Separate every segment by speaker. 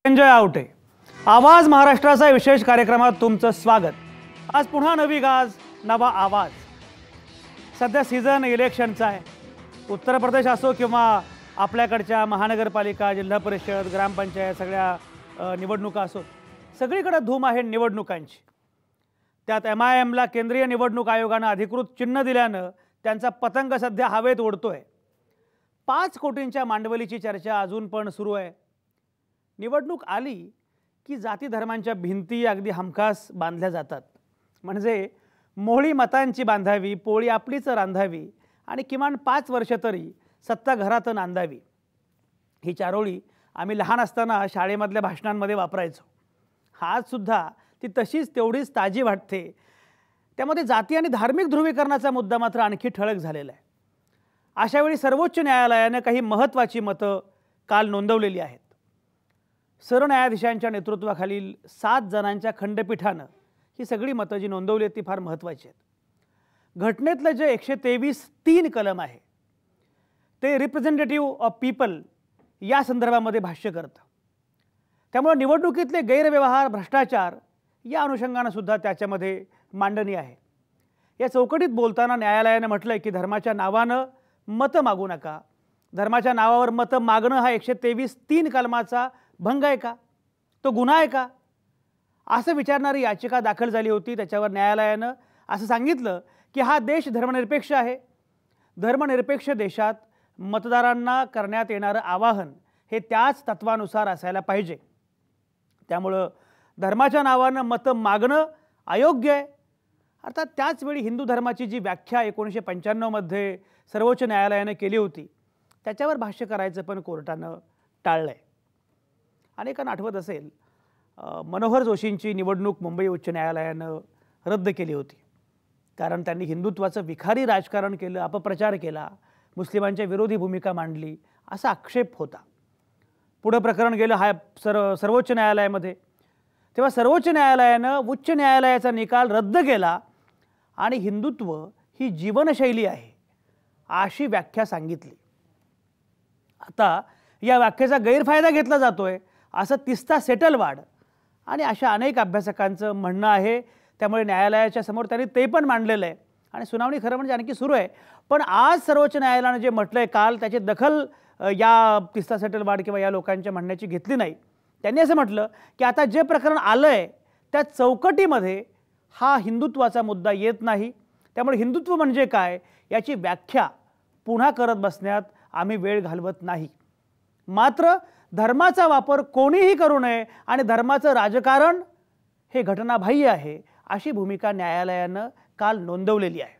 Speaker 1: संजय आवटे आवाज महाराष्ट्राचा विशेष कार्यक्रमात तुमचं स्वागत। आज पुन्हा नवी गाज नवा आवाज। सध्या सीझन इलेक्शनचा आहे। उत्तर प्रदेश असो किंवा आपल्याकडच्या महानगरपालिका, जिल्हा परिषद, ग्रामपंचायत सगळ्या निवडणुका असो, सगळीकडे धूम आहे निवडणुकांची। त्यात MIM ला केंद्रीय निवडणूक आयोगाने अधिकृत चिन्ह दिल्यानं त्यांचा पतंग सध्या हवेत उडतोय। 5 कोटींच्या मांडवलीची चर्चा अजून पण सुरू आहे। निवडणूक आली की जाती धर्मांच्या भिंती अगदी हमखास बांधल्या जातात। म्हणजे मोहळी मतांची बांधावी, पोळी आपलीच रांधावी आणि किमान 5 वर्ष तरी सत्ता घरात नांदावी, ही चारोळी आम्ही लहान असताना शाळेमधल्या भाषणांमध्ये वापरायचो। आज सुद्धा ती तशीच तेवढीच ताजी वाटते। त्यामध्ये जाती आणि धार्मिक ध्रुवीकरणाचा मुद्दा मात्र आणखी ठळक झालेला आहे। अशावेळी सर्वोच्च न्यायालयाने काही महत्त्वाची मतं काल नोंदवलेली आहेत। सरन्यायाधीशांच्या नेतृत्वाखालील 7 जणांच्या खंडपीठानं ही सगळी मतं जी नोंदवली आहेत ती फार महत्त्वाची आहेत। घटनेतलं जे 123(3) कलम आहे ते रिप्रेझेंटेटिव्ह ऑफ पीपल या संदर्भामध्ये भाष्य करतं। त्यामुळे निवडणुकीतले गैरव्यवहार, भ्रष्टाचार या अनुषंगाने सुद्धा त्याच्यामध्ये मांडणी आहे। या चौकटीत बोलताना न्यायालयाने म्हटलंय की धर्माच्या नावानं मतं मागू नका। धर्माच्या नावावर मतं मागणं हा 123(3) कलमाचा भंग आहे का? तो गुन्हा आहे का? असं विचारणारी याचिका दाखल झाली होती। त्याच्यावर न्यायालयानं असं सांगितलं की हा देश धर्मनिरपेक्ष आहे। धर्मनिरपेक्ष देशात मतदारांना करण्यात येणारं आवाहन हे त्याच तत्वानुसार असायला पाहिजे। त्यामुळं धर्माच्या नावानं मतं मागणं अयोग्य आहे। अर्थात त्याच वेळी हिंदू धर्माची जी व्याख्या 1995 मध्ये सर्वोच्च न्यायालयाने केली होती त्याच्यावर भाष्य करायचं पण कोर्टानं टाळलंय। अनेकांना आठवत असेल मनोहर जोशींची निवडणूक मुंबई उच्च न्यायालयानं रद्द केली होती, कारण त्यांनी हिंदुत्वाचं विखारी राजकारण केलं, अपप्रचार केला, मुस्लिमांच्या विरोधी भूमिका मांडली असा आक्षेप होता। पुढे प्रकरण गेलं सर्वोच्च न्यायालयामध्ये। तेव्हा सर्वोच्च न्यायालयानं उच्च न्यायालयाचा निकाल रद्द केला आणि हिंदुत्व ही जीवनशैली आहे अशी व्याख्या सांगितली। आता या व्याख्येचा गैरफायदा घेतला जातोय असं तिस्ता सेटलवाड आणि अशा अनेक अभ्यासकांचं म्हणणं आहे। त्यामुळे न्यायालयाच्या समोर त्यांनी ते पण मांडलेलं आहे आणि सुनावणी खरं म्हणजे आणखी सुरू आहे। पण आज सर्वोच्च न्यायालयाने जे म्हटलंय काल त्याची दखल या तिस्ता सेटलवाड किंवा या लोकांच्या म्हणण्याची घेतली नाही। त्यांनी असं म्हटलं की आता जे प्रकरण आलंय त्या चौकटीमध्ये हा हिंदुत्वाचा मुद्दा येत नाही। त्यामुळे हिंदुत्व म्हणजे काय याची व्याख्या पुन्हा करत बसण्यात आम्ही वेळ घालवत नाही। मात्र धर्माचा वापर कोणीही करू नये आणि धर्माचं राजकारण हे घटनाबाह्य आहे अशी भूमिका न्यायालयानं काल नोंदवलेली आहे।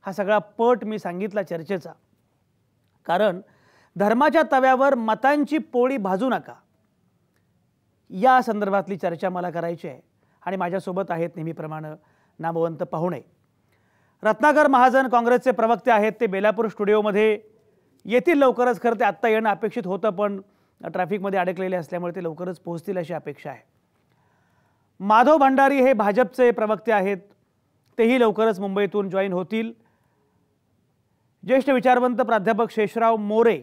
Speaker 1: हा सगळा पट मी सांगितला चर्चेचा, कारण धर्माच्या तव्यावर मतांची पोळी भाजू नका या संदर्भातली चर्चा मला करायची आहे। आणि माझ्यासोबत आहेत नेहमीप्रमाणे नामवंत पाहुणे। रत्नाकर महाजन काँग्रेसचे प्रवक्ते आहेत, ते बेलापूर स्टुडिओमध्ये येतील लवकरच। खरं ते आत्ता येणं अपेक्षित होतं पण ट्रॅफिकमध्ये अडकलेले असल्यामुळे ते लवकरच पोहोचतील अशी अपेक्षा आहे। माधव भंडारी हे भाजपचे प्रवक्ते आहेत, तेही लवकरच मुंबईतून जॉईन होतील। ज्येष्ठ विचारवंत प्राध्यापक शेषराव मोरे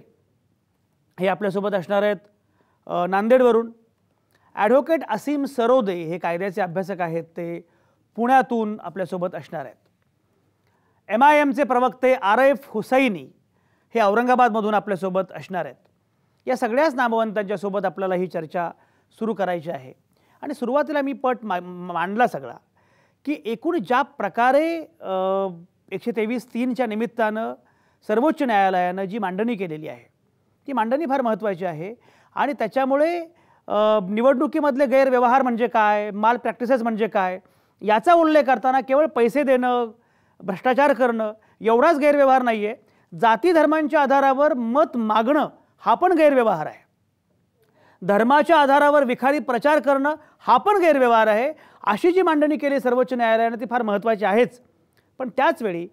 Speaker 1: हे आपल्यासोबत असणार आहेत नांदेडवरून। ॲडव्होकेट असीम सरोदे हे कायद्याचे अभ्यासक आहेत, ते पुण्यातून आपल्यासोबत असणार आहेत। MIMचे प्रवक्ते आरिफ हुसैनी हे औरंगाबादमधून आपल्यासोबत असणार आहेत। या सगळ्याच नामवंतांच्या सोबत आपल्याला ही चर्चा सुरू करायची आहे। आणि सुरुवातीला मी पट मांडला सगळा की एकूण ज्या प्रकारे 123(3) निमित्तानं सर्वोच्च न्यायालयानं जी मांडणी केलेली आहे ती मांडणी फार महत्त्वाची आहे। आणि त्याच्यामुळे निवडणुकीमधले गैरव्यवहार म्हणजे काय, माल प्रॅक्टिसेस म्हणजे काय याचा उल्लेख करताना केवळ पैसे देणं, भ्रष्टाचार करणं एवढाच गैरव्यवहार नाही आहे। जाती धर्मांच्या आधारावर मत मागणं हा पण गैरव्यवहार आहे। धर्माच्या आधारावर विखारी प्रचार करणं हा पण गैरव्यवहार आहे। अशी जी मांडणी केली सर्वोच्च न्यायालयाने ती फार महत्त्वाची आहेच। पण त्याचवेळी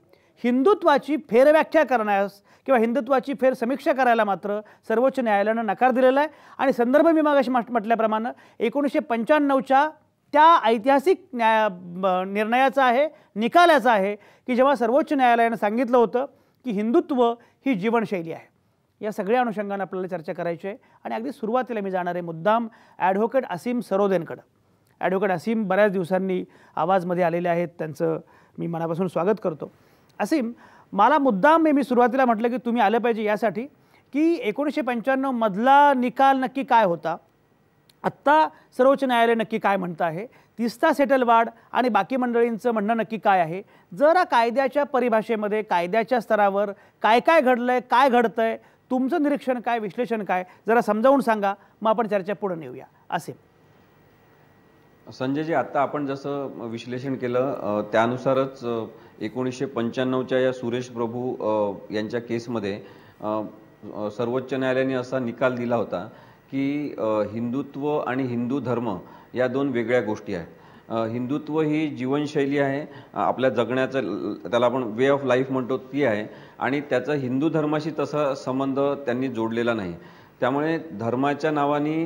Speaker 1: हिंदुत्वाची फेरव्याख्या करण्यास किंवा हिंदुत्वाची फेरसमीक्षा करायला मात्र सर्वोच्च न्यायालयानं नकार दिलेला आहे। आणि संदर्भ मी मागाशी म्हटल्याप्रमाणे 1995च्या त्या ऐतिहासिक निर्णयाचा आहे, निकालाचा आहे की जेव्हा सर्वोच्च न्यायालयानं सांगितलं होतं की हिंदुत्व ही जीवनशैली आहे। या सगळ्या अनुषंगाने आपल्याला चर्चा करायची आहे. आणि अगदी सुरुवातीला मी जाणार आहे मुद्दाम ॲडव्होकेट असीम सरोदेंकडं. ॲडव्होकेट असीम बऱ्याच दिवसांनी आवाजमध्ये आलेले आहेत, त्यांचं मी मनापासून स्वागत करतो. असीम, मला मुद्दाम मी सुरुवातीला म्हटलं की तुम्ही आलं पाहिजे यासाठी की 1995 मधला निकाल नक्की काय होता, आत्ता सर्वोच्च न्यायालय नक्की काय म्हणतं आहे, तिस्ता सेटल वाढ आणि बाकी मंडळींचं म्हणणं नक्की काय आहे, जरा कायद्याच्या परिभाषेमध्ये कायद्याच्या स्तरावर काय काय घडलंय, काय घडतंय, तुमचं निरीक्षण काय, विश्लेषण काय, जरा समजावून सांगा, मग आपण चर्चा पुढे नेऊया. असीम.
Speaker 2: संजयजी, आता आपण जसं विश्लेषण केलं त्यानुसारच 1995च्या या सुरेश प्रभू यांच्या केसमध्ये सर्वोच्च न्यायालयाने असा निकाल दिला होता की हिंदुत्व आणि हिंदू धर्म या दोन वेगळ्या गोष्टी आहेत. हिंदुत्व ही जीवनशैली आहे, आपल्या जगण्याचं, त्याला आपण वे ऑफ लाईफ म्हणतो, ती आहे, आणि त्याचा हिंदू धर्माशी तसा संबंध त्यांनी जोडलेला नाही. त्यामुळे धर्माच्या नावाने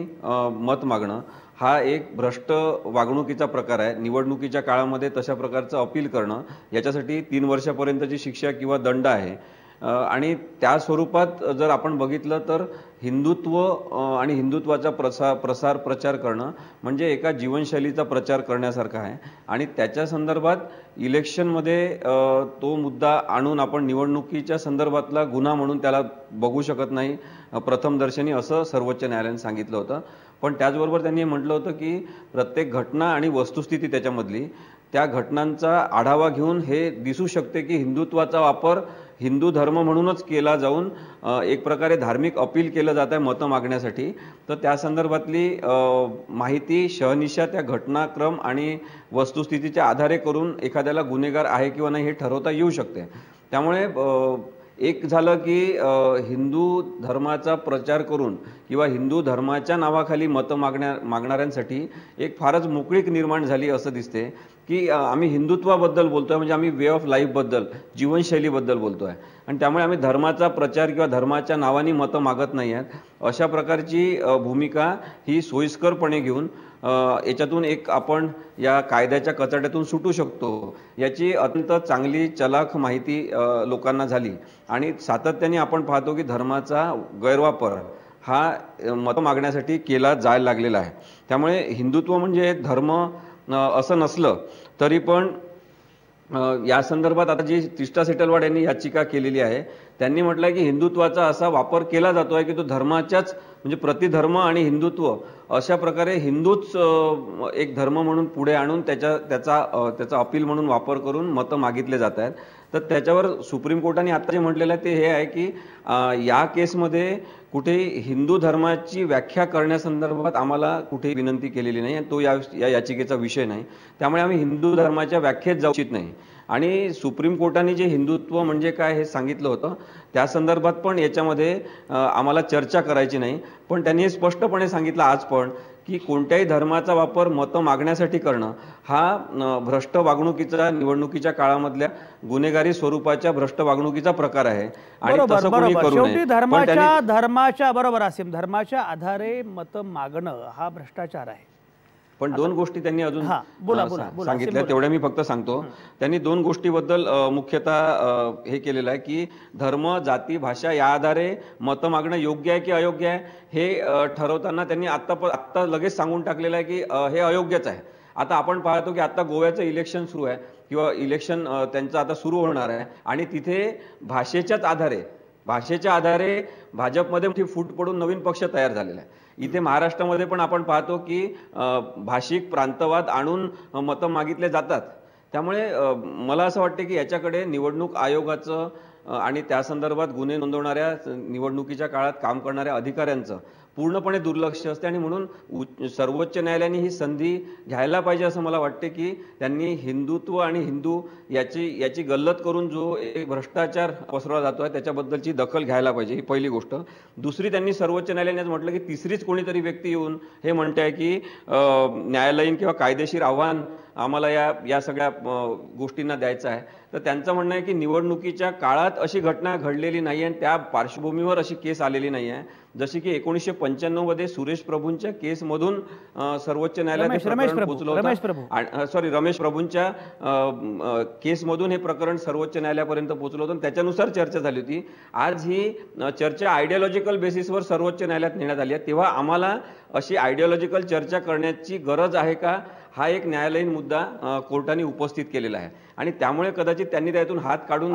Speaker 2: मत मागणं हा एक भ्रष्ट वागणुकीचा प्रकार आहे. निवडणुकीच्या काळामध्ये तशा प्रकारचं अपील करणं, याच्यासाठी 3 वर्षापर्यंतची शिक्षा किंवा दंड आहे. आणि त्या स्वरूपात जर आपण बघितलं तर हिंदुत्व आणि हिंदुत्वाचा प्रचार करणं म्हणजे एका जीवनशैलीचा प्रचार करण्यासारखा आहे. आणि त्याच्या संदर्भात इलेक्शनमध्ये तो मुद्दा आणून आपण निवडणुकीच्या संदर्भातला गुन्हा म्हणून त्याला बघू शकत नाही प्रथमदर्शनी, असं सर्वोच्च न्यायालयाने सांगितलं होतं. पण त्याचबरोबर त्यांनी म्हटलं होतं की प्रत्येक घटना आणि वस्तुस्थिती त्याच्यामधली, त्या घटनांचा आढावा घेऊन हे दिसू शकते की हिंदुत्वाचा वापर हिंदू धर्म म्हणूनच केला जाऊन एक प्रकारे धार्मिक अपील केलं जात आहे मतं मागण्यासाठी. तर त्या संदर्भातली माहिती शहनिशा त्या घटनाक्रम आणि वस्तुस्थितीच्या आधारे करून एखाद्याला गुन्हेगार आहे किंवा नाही हे ठरवता येऊ शकते. त्यामुळे एक झालं की हिंदू धर्माचा प्रचार करून किंवा हिंदू धर्माच्या नावाखाली मतं मागणाऱ्यांसाठी एक फारच मोकळीक निर्माण झाली असं दिसते की आम्ही हिंदुत्वाबद्दल बोलतोय, म्हणजे आम्ही वे ऑफ लाईफबद्दल, जीवनशैलीबद्दल बोलतोय, आणि त्यामुळे आम्ही धर्माचा प्रचार किंवा धर्माच्या नावाने मतं मागत नाही आहेत, अशा प्रकारची भूमिका ही सोयीस्करपणे घेऊन याच्यातून एक आपण या कायद्याच्या कचाट्यातून सुटू शकतो याची अत्यंत चांगली चलाख माहिती लोकांना झाली. आणि सातत्याने आपण पाहतो की धर्माचा गैरवापर हा मतं मागण्यासाठी केला जायला लागलेला आहे. त्यामुळे हिंदुत्व म्हणजे धर्म असं नसलं तरी पण या संदर्भात आता जी तिस्ता सेटलवाड यांनी याचिका केलेली आहे, त्यांनी म्हटलंय की हिंदुत्वाचा असा वापर केला जातोय की तो धर्माच्याच, म्हणजे प्रतिधर्म आणि हिंदुत्व अशा प्रकारे हिंदूच एक धर्म म्हणून पुढे आणून त्याचा अपील म्हणून वापर करून मतं मागितले जात आहेत. तर त्याच्यावर सुप्रीम कोर्टाने आता जे म्हटलेलं आहे ते हे आहे की या केसमध्ये कुठे हिंदू धर्माची व्याख्या करण्यासंदर्भात आम्हाला कुठे विनंती केलेली नाही, आणि तो या याचिकेचा विषय नाही. त्यामुळे आम्ही हिंदू धर्माच्या व्याख्येत जाऊ इच्छित नाही. आणि सुप्रीम कोर्टाने जे हिंदुत्व म्हणजे काय हे सांगितलं होतं त्या संदर्भात पण याच्यामध्ये आम्हाला चर्चा करायची नाही. पण त्यांनी हे स्पष्टपणे सांगितलं आज पण की कोणत्याही धर्माचा वापर मतं मागण्यासाठी करणं हा भ्रष्ट वागणुकीचा, निवडणुकीच्या काळामधल्या गुन्हेगारी स्वरूपाच्या भ्रष्ट वागणुकीचा प्रकार आहे आणि तसं कोणी करू नये.
Speaker 1: धर्माच्या बरोबर असीम, धर्माच्या आधारे मतं मागणं हा भ्रष्टाचार आहे.
Speaker 2: पण 2 गोष्टी त्यांनी अजून सांगितल्या, तेवढ्या मी फक्त सांगतो. त्यांनी 2 गोष्टीबद्दल मुख्यतः हे केलेलं आहे की धर्म, जाती, भाषा या आधारे मतं मागणं योग्य आहे की अयोग्य आहे हे ठरवताना त्यांनी आत्ता लगेच सांगून टाकलेलं आहे की हे अयोग्यच आहे. आता आपण पाहतो की आता गोव्याचं इलेक्शन सुरू आहे किंवा इलेक्शन त्यांचं आता सुरू होणार आहे, आणि तिथे भाषेच्या आधारे भाजपमध्ये मोठी फूट पडून नवीन पक्ष तयार झालेला आहे. इथे महाराष्ट्रामध्ये पण आपण पाहतो की भाषिक प्रांतवाद आणून मतं मागितले जातात. त्यामुळे मला असं वाटतं की याच्याकडे निवडणूक आयोगाचं आणि त्या संदर्भात गुन्हे नोंदवणाऱ्या, निवडणुकीच्या काळात काम करणाऱ्या अधिकाऱ्यांचं पूर्णपणे दुर्लक्ष असते. आणि म्हणून सर्वोच्च न्यायालयाने ही संधी घ्यायला पाहिजे असं मला वाटते की त्यांनी हिंदुत्व आणि हिंदू याची गल्लत करून जो एक भ्रष्टाचार पसरवला जातो आहे त्याच्याबद्दलची दखल घ्यायला पाहिजे, ही पहिली गोष्ट. दुसरी, त्यांनी सर्वोच्च न्यायालयाने म्हटलं की तिसरीच कोणीतरी व्यक्ती येऊन हे म्हणते आहे की न्यायालयीन किंवा कायदेशीर आव्हान आम्हाला या सगळ्या गोष्टींना द्यायचं आहे. तर त्यांचं म्हणणं आहे की निवडणुकीच्या काळात अशी घटना घडलेली नाही आणि त्या पार्श्वभूमीवर अशी केस आलेली नाही आहे. जशी की 1995 मध्ये सुरेश प्रभूंच्या केसमधून सर्वोच्च न्यायालयात पोहोचलं होतं, सॉरी रमेश प्रभूंच्या केसमधून हे प्रकरण सर्वोच्च न्यायालयापर्यंत पोहोचलं होतं, त्याच्यानुसार चर्चा झाली होती. आज ही चर्चा आयडियोलॉजिकल बेसिसवर सर्वोच्च न्यायालयात नेण्यात आली आहे. तेव्हा आम्हाला अशी आयडियोलॉजिकल चर्चा करण्याची गरज आहे का, हा एक न्यायालयीन मुद्दा कोर्टाने उपस्थित केलेला आहे आणि त्यामुळे कदाचित त्यांनी त्यातून हात काढून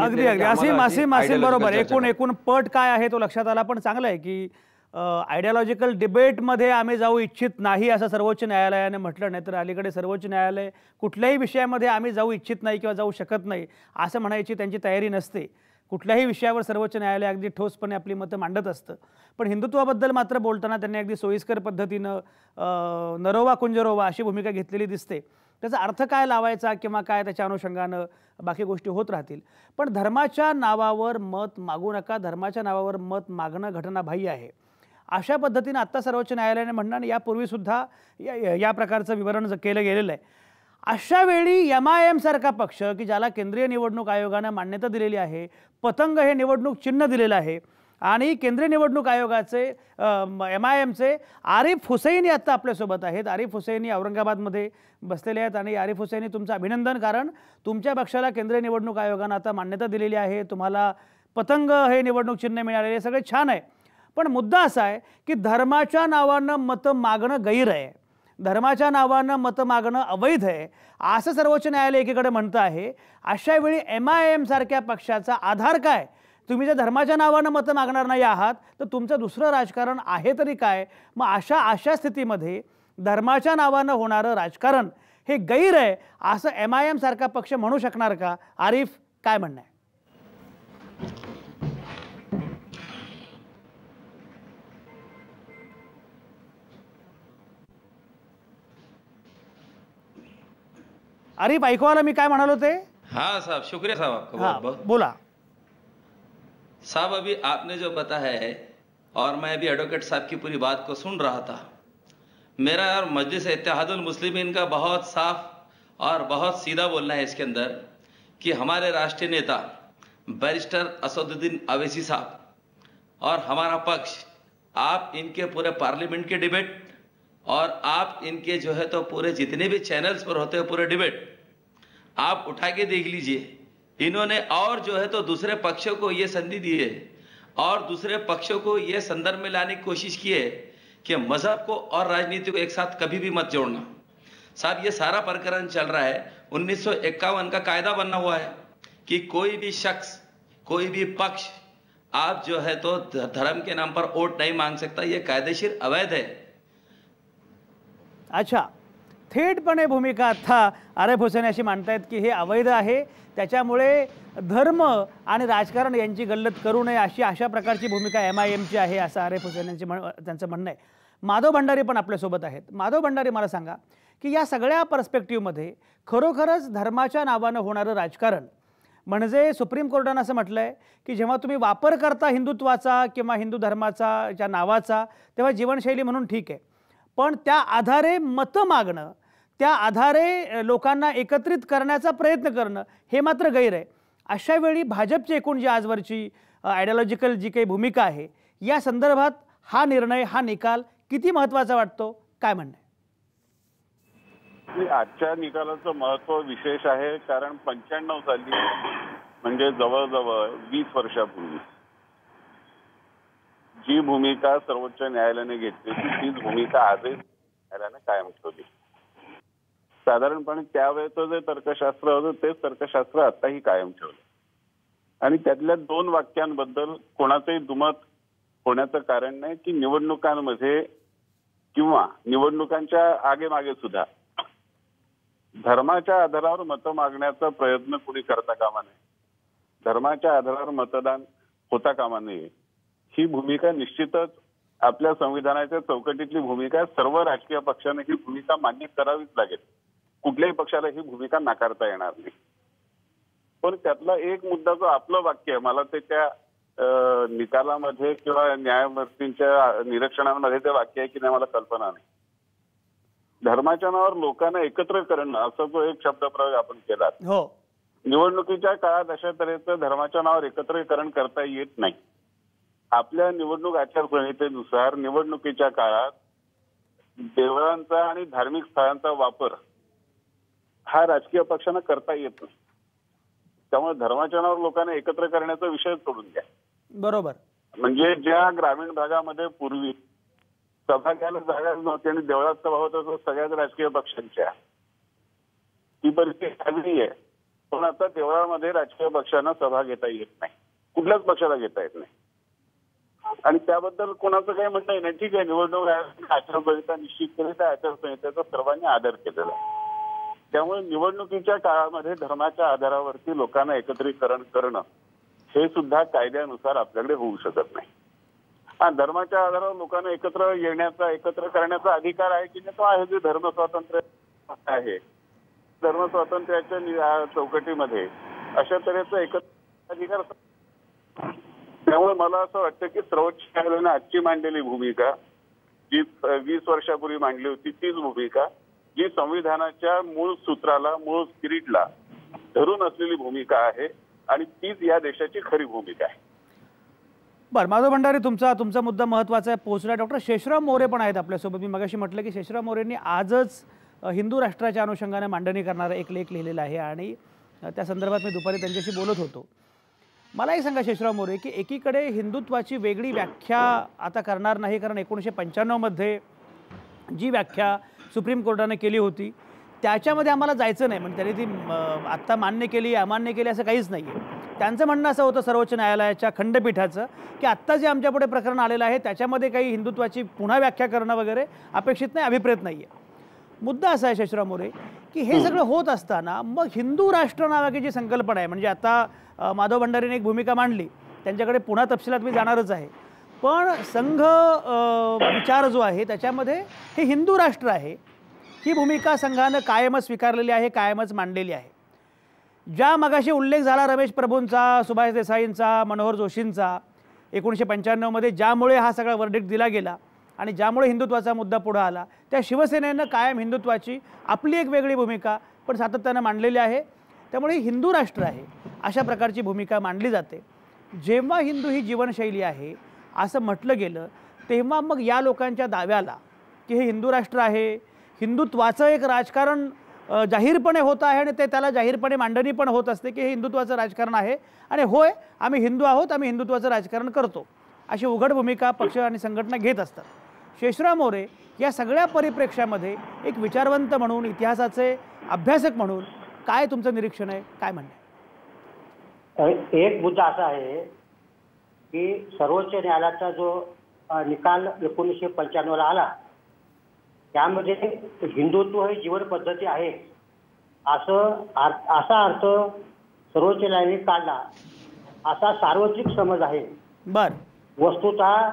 Speaker 1: बरोबर. एकूण पट काय आहे तो लक्षात आला. पण चांगलं आहे की आयडियोलॉजिकल डिबेटमध्ये आम्ही जाऊ इच्छित नाही असं सर्वोच्च न्यायालयाने म्हटलं. नाही तर अलीकडे सर्वोच्च न्यायालय कुठल्याही विषयामध्ये आम्ही जाऊ इच्छित नाही किंवा जाऊ शकत नाही असं म्हणायची त्यांची तयारी नसते. कुठल्याही विषयावर सर्वोच्च न्यायालय अगदी ठोसपणे आपली मतं मांडत असतं. पण हिंदुत्वाबद्दल मात्र बोलताना त्यांनी अगदी सोयीस्कर पद्धतीनं नरोवा कुंजरोवा अशी भूमिका घेतलेली दिसते. त्याचा अर्थ काय लावायचा किंवा काय त्याच्या अनुषंगानं बाकी गोष्टी होत राहतील. पण धर्माच्या नावावर मत मागू नका, धर्माच्या नावावर मत मागणं घटनाबाह्य आहे अशा पद्धतीनं आत्ता सर्वोच्च न्यायालयाने म्हणणं आणि यापूर्वीसुद्धा या प्रकारचं विवरण केलं गेलेलं आहे. अशा वेळी MIM सारखा पक्ष की ज्याला केंद्रीय निवडणूक आयोगानं मान्यता दिलेली आहे, पतंग हे निवडणूक चिन्ह दिलेलं आहे आणि केंद्रीय निवडणूक आयोगाचे MIMचे आरिफ हुसैनी आत्ता आपल्यासोबत आहेत. आरिफ हुसैनी औरंगाबादमध्ये बसलेले आहेत आणि आरिफ हुसैनी तुमचं अभिनंदन, कारण तुमच्या पक्षाला केंद्रीय निवडणूक आयोगानं आता मान्यता दिलेली आहे, तुम्हाला पतंग हे निवडणूक चिन्ह मिळालेले, सगळे छान आहे. पण मुद्दा असा आहे की धर्माच्या नावानं मतं मागणं गैर आहे, धर्माच्या नावानं मतं मागणं अवैध आहे असं सर्वोच्च न्यायालय एकीकडे म्हणतं आहे. अशा वेळी MIM सारख्या पक्षाचा आधार काय? तुम्ही जर धर्माच्या नावानं मतं मागणार नाही आहात तर तुमचं दुसरं राजकारण आहे तरी काय? मग अशा स्थितीमध्ये धर्माच्या नावानं होणारं राजकारण हे गैर आहे असं MIM सारखा पक्ष म्हणू शकणार का? आरिफ, काय म्हणणं आहे? आरिफ, ऐकू आलं मी काय म्हणालो ते?
Speaker 3: हाँ साहब, शुक्रिया साहब आपका बहुत बहुत।
Speaker 1: बोला
Speaker 3: साहब, अभी आपने जो बताया है और मैं अभी एडवोकेट साहब की पूरी बात को सुन रहा था, मेरा और मजलिस इत्तेहादुल मुस्लिमीन का बहुत साफ और बहुत सीधा बोलना है इसके अंदर कि हमारे राष्ट्रीय नेता बैरिस्टर असदुद्दीन अवैसी साहब और हमारा पक्ष, आप इनके पूरे पार्लियामेंट के डिबेट और आप इनके जो है तो पूरे जितने भी चैनल्स पर होते हैं पूरे डिबेट आप उठा के देख लीजिए। इन्होंने और जो है तो दूसरे पक्षों को ये संधि दी है और दूसरे पक्षों को ये संदर्भ में लाने की कोशिश की है कि मजहब को और राजनीति को एक साथ कभी भी मत जोड़ना। साहब, ये सारा प्रकरण चल रहा है 1951 का कायदा बना हुआ है कि कोई भी शख्स, कोई भी पक्ष आप जो है तो धर्म के नाम पर वोट नहीं मांग सकता, ये कायदेशीर अवैध है।
Speaker 1: अच्छा, थेटपणे भूमिका आता आरिफ हुसैन अशी मांडतायत की हे अवैध आहे, त्याच्यामुळे धर्म आणि राजकारण यांची गल्लत करू नये अशा प्रकारची भूमिका MIMची आहे असं आरिफ हुसैन यांची त्यांचं म्हणणं आहे. माधव भंडारी पण आपल्यासोबत आहेत. माधव भंडारी, मला सांगा की या सगळ्या पर्स्पेक्टिव्हमध्ये खरोखरच धर्माच्या नावानं होणारं राजकारण म्हणजे सुप्रीम कोर्टानं असं म्हटलं आहे की जेव्हा तुम्ही वापर करता हिंदुत्वाचा किंवा हिंदू धर्माचा ज्या नावाचा तेव्हा जीवनशैली म्हणून ठीक आहे, पण त्या आधारे मतं मागणं, त्या आधारे लोकांना एकत्रित करण्याचा प्रयत्न करणं हे मात्र गैर आहे. अशा वेळी भाजपची एकूण जी आजवरची आयडियोलॉजिकल जी काही भूमिका आहे या संदर्भात हा निर्णय, हा निकाल किती महत्त्वाचा वाटतो, काय म्हणणं आहे?
Speaker 4: आजच्या निकालाचं महत्त्व विशेष आहे, कारण 95 साली म्हणजे जवळजवळ 20 वर्षापूर्वी जी भूमिका सर्वोच्च न्यायालयाने घेतली तीच भूमिका आजही न्यायालयाने कायम ठेवली. साधारणपणे त्यावेळेचं जे तर्कशास्त्र होतं तेच तर्कशास्त्र आताही कायम ठेवलं आणि त्यातल्या 2 वाक्यांबद्दल कोणाचंही दुमत होण्याचं कारण नाही की निवडणुकांमध्ये किंवा निवडणुकांच्या आगेमागे सुद्धा धर्माच्या आधारावर मतं मागण्याचा प्रयत्न कुणी करता कामा नये, धर्माच्या आधारावर मतदान होता कामा नये. ही भूमिका निश्चितच आपल्या संविधानाच्या चौकटीतली भूमिका, सर्व राजकीय पक्षांनी ही भूमिका मान्य करावीच लागेल. कुठल्याही पक्षाला ही भूमिका नाकारता येणार नाही. पण त्यातला एक मुद्दा जो आपलं वाक्य आहे, मला ते त्या निकालामध्ये किंवा न्यायमूर्तींच्या निरीक्षणामध्ये ते वाक्य आहे की नाही मला कल्पना नाही. धर्माच्या नावावर लोकांना एकत्र करणं असा जो एक शब्दप्रयोग आपण केला, निवडणुकीच्या काळात अशा तऱ्हेचं धर्माच्या नावावर एकत्रीकरण करता येत नाही. आपल्या निवडणूक आचारसंहितेनुसार निवडणुकीच्या काळात देवळांचा आणि धार्मिक स्थळांचा वापर हा राजकीय पक्षांना करता येत नाही. त्यामुळे धर्माच्या नावावर लोकांना एकत्र करण्याचा विषय सोडून द्या.
Speaker 1: बरोबर.
Speaker 4: म्हणजे ज्या ग्रामीण भागामध्ये पूर्वी सभा घ्यायला जागा नव्हती आणि देवळात सभा होत असं सगळ्याच राजकीय पक्षांच्या, ती परिस्थिती आली आहे. पण आता देवळामध्ये राजकीय पक्षांना सभा घेता येत नाही, कुठल्याच पक्षाला घेता येत नाही. आणि त्याबद्दल कोणाचं काही म्हणणं नाही. ठीक आहे, निवडणूक आचारसंहिता निश्चित केली, त्या आचारसंहितेचा सर्वांनी आदर केलेला आहे. त्यामुळे निवडणुकीच्या काळामध्ये धर्माच्या आधारावरती लोकांना एकत्रीकरण करणं हे सुद्धा कायद्यानुसार आपल्याकडे होऊ शकत नाही. हा धर्माच्या आधारावर लोकांना एकत्र येण्याचा, एकत्र करण्याचा अधिकार आहे की नाही, तो आहे. जे धर्म स्वातंत्र्य आहे, धर्म स्वातंत्र्याच्या चौकटीमध्ये अशा तऱ्हेचा एकत्र अधिकार. त्यामुळे मला असं वाटतं की सर्वोच्च न्यायालयाने आजची मांडलेली भूमिका, जी 20 वर्षापूर्वी मांडली होती, तीच भूमिका, जी संविधानाच्या मूळ सूत्राला, मूळ स्पिरिटला धरून असलेली भूमिका आहे आणि तीच या देशाची खरी भूमिका आहे.
Speaker 1: बरं, माधव भंडारी, तुमचा मुद्दा महत्त्वाचा आहे, पोहोचला. डॉक्टर शेषराव मोरे पण आहेत आपल्यासोबत. मी मगाशी म्हटलं की शेषराव मोरेंनी आजच हिंदू राष्ट्राच्या अनुषंगाने मांडणी करणारा एक लेख लिहिलेला आहे आणि त्या संदर्भात मी दुपारी त्यांच्याशी बोलत होतो. मला एक सांगा शेषराव मोरे की एकीकडे हिंदुत्वाची वेगळी व्याख्या आता करणार नाही, कारण 1995 मध्ये जी व्याख्या सुप्रीम कोर्टाने केली होती त्याच्यामध्ये आम्हाला जायचं नाही, म्हणजे त्यांनी ती आत्ता मान्य केली, अमान्य केली असं काहीच नाही आहे. त्यांचं म्हणणं असं होतं सर्वोच्च न्यायालयाच्या खंडपीठाचं की आत्ता जे आमच्यापुढे प्रकरण आलेलं आहे त्याच्यामध्ये काही हिंदुत्वाची पुन्हा व्याख्या करणं वगैरे अपेक्षित नाही, अभिप्रेत नाही आहे. मुद्दा असा आहे शेषराव मोरे की हे सगळं होत असताना मग हिंदू राष्ट्र नावाची जी संकल्पना आहे, म्हणजे आता माधव भंडारीने एक भूमिका मांडली, त्यांच्याकडे पुन्हा तपशिलात मी जाणारच आहे, पण संघ विचार जो आहे त्याच्यामध्ये हे हिंदू राष्ट्र आहे ही भूमिका संघानं कायमच स्वीकारलेली आहे, कायमच मांडलेली आहे. ज्या मगाशी उल्लेख झाला रमेश प्रभूंचा, सुभाष देसाईंचा, मनोहर जोशींचा 1995 मध्ये, ज्यामुळे हा सगळा वर्डिक्ट दिला गेला आणि ज्यामुळे हिंदुत्वाचा मुद्दा पुढे आला, त्या शिवसेनेनं कायम हिंदुत्वाची आपली एक वेगळी भूमिका पण सातत्यानं मांडलेली आहे. त्यामुळे हिंदू राष्ट्र आहे अशा प्रकारची भूमिका मांडली जाते. जेव्हा हिंदू ही जीवनशैली आहे असं म्हटलं गेलं तेव्हा मग या लोकांच्या दाव्याला की हे हिंदू राष्ट्र आहे, हिंदुत्वाचं एक राजकारण जाहीरपणे होत आहे आणि ते त्याला जाहीरपणे मांडणी पण होत असते की हे हिंदुत्वाचं राजकारण आहे आणि होय आम्ही हिंदू आहोत, आम्ही हिंदुत्वाचं राजकारण करतो, अशी उघड भूमिका पक्ष आणि संघटना घेत असतात. शेषराव मोरे या सगळ्या परिप्रेक्ष्यामध्ये एक विचारवंत म्हणून, इतिहासाचे अभ्यासक म्हणून काय तुमचं निरीक्षण आहे, काय म्हणणं आहे?
Speaker 5: एक मुद्दा असा आहे की सर्वोच्च न्यायालयाचा जो निकाल 1995 ला आला त्यामध्ये हिंदुत्व ही जीवन पद्धती आहे असा अर्थ सर्वोच्च न्यायालयाने काढला, असा सार्वत्रिक समज आहे.
Speaker 1: बर,
Speaker 5: वस्तुतः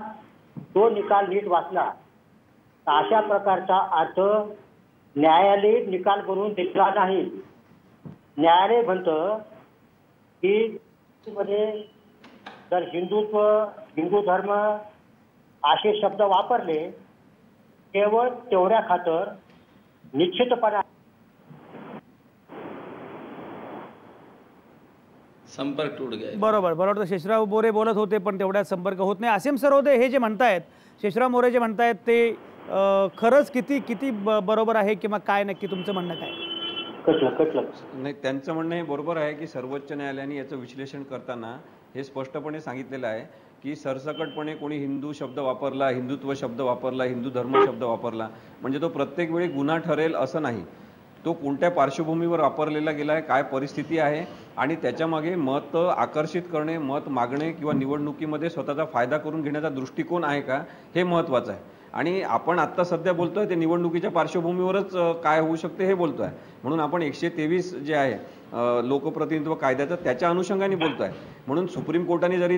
Speaker 5: तो निकाल नीट वाचला तर अशा प्रकारचा अर्थ न्यायालय निकाल बनवून दिला नाही. न्यायालय म्हणतं की मध्ये जर हिंदुत्व, हिंदू धर्म असे शब्द वापरले केवळ तेवढ्या खातर निश्चितपणे
Speaker 3: संपर्क तुट गया.
Speaker 1: बरोबर बरोबर. शेषराव मोरे बोलत होते पण तेवढ्यात संपर्क होत नाही. असीम सरोदे हे जे म्हणतायत, शेषराव मोरे जे म्हणतायत ते खरंच किती बरोबर आहे किंवा काय नक्की तुमचं म्हणणं काय?
Speaker 2: नाही, त्यांचं म्हणणं हे बरोबर आहे की सर्वोच्च न्यायालयाने याचं विश्लेषण करताना हे स्पष्टपणे सांगितलेलं आहे की सरसकटपणे कोणी हिंदू शब्द वापरला, हिंदुत्व शब्द वापरला, हिंदू धर्म शब्द वापरला म्हणजे तो प्रत्येक वेळी गुन्हा ठरेल असं नाही. तो कोणत्या पार्श्वभूमीवर वापरलेला गेला आहे, काय परिस्थिती आहे आणि त्याच्यामागे मत आकर्षित करणे, मत मागणे किंवा निवडणुकीमध्ये स्वतःचा फायदा करून घेण्याचा दृष्टिकोन आहे का, हे महत्त्वाचं आहे. आणि आपण आत्ता सध्या बोलतोय ते निवडणुकीच्या पार्श्वभूमीवरच काय होऊ शकते हे बोलतोय. म्हणून आपण 123 जे आहे लोकप्रतिनिधित्व कायद्याचं त्याच्या अनुषंगाने बोलतोय. म्हणून सुप्रीम कोर्टाने जरी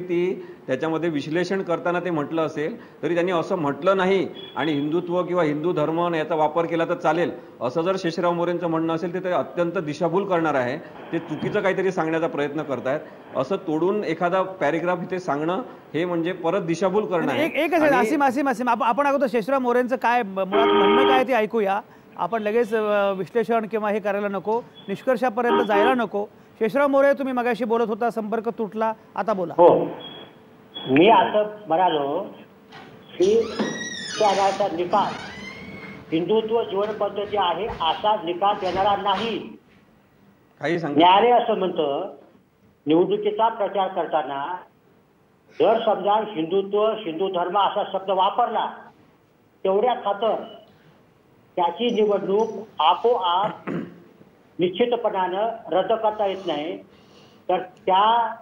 Speaker 2: त्याच्यामध्ये विश्लेषण करताना ते म्हटलं असेल तरी त्यांनी असं म्हटलं नाही आणि हिंदुत्व किंवा हिंदू धर्म याचा वापर केला तर चालेल असं जर शेषराव मोरेंचं म्हणणं असेल तर ते अत्यंत दिशाभूल करणार आहे. ते चुकीचं काहीतरी सांगण्याचा प्रयत्न करतायत. असं तोडून एखादा पॅरेग्राफ इथे सांगणं हे म्हणजे परत दिशाभूल करणं आहे.
Speaker 1: एकच आसिम आपण अगोदर शेषराव मोरेंचं काय मुळात म्हणणं काय ते ऐकूया. आपण लगेच विश्लेषण किंवा हे करायला नको, निष्कर्षापर्यंत जायला नको. शेषराव मोरे, तुम्ही मगाशी बोलत होता संपर्क तुटला, आता बोला.
Speaker 5: हो, मी असं म्हणालो की त्याचा निकाल हिंदुत्व जीवन पद्धती आहे असा निकाल देणारा नाही.
Speaker 2: काही सांग.
Speaker 5: न्यायालय असं म्हणतं निवडणुकीचा प्रचार करताना जर समजा हिंदुत्व हिंदू धर्म असा शब्द वापरला तेवढ्या खातर त्याची निवडणूक आपोआप निश्चितपणानं रद्द करता येत नाही. तर त्या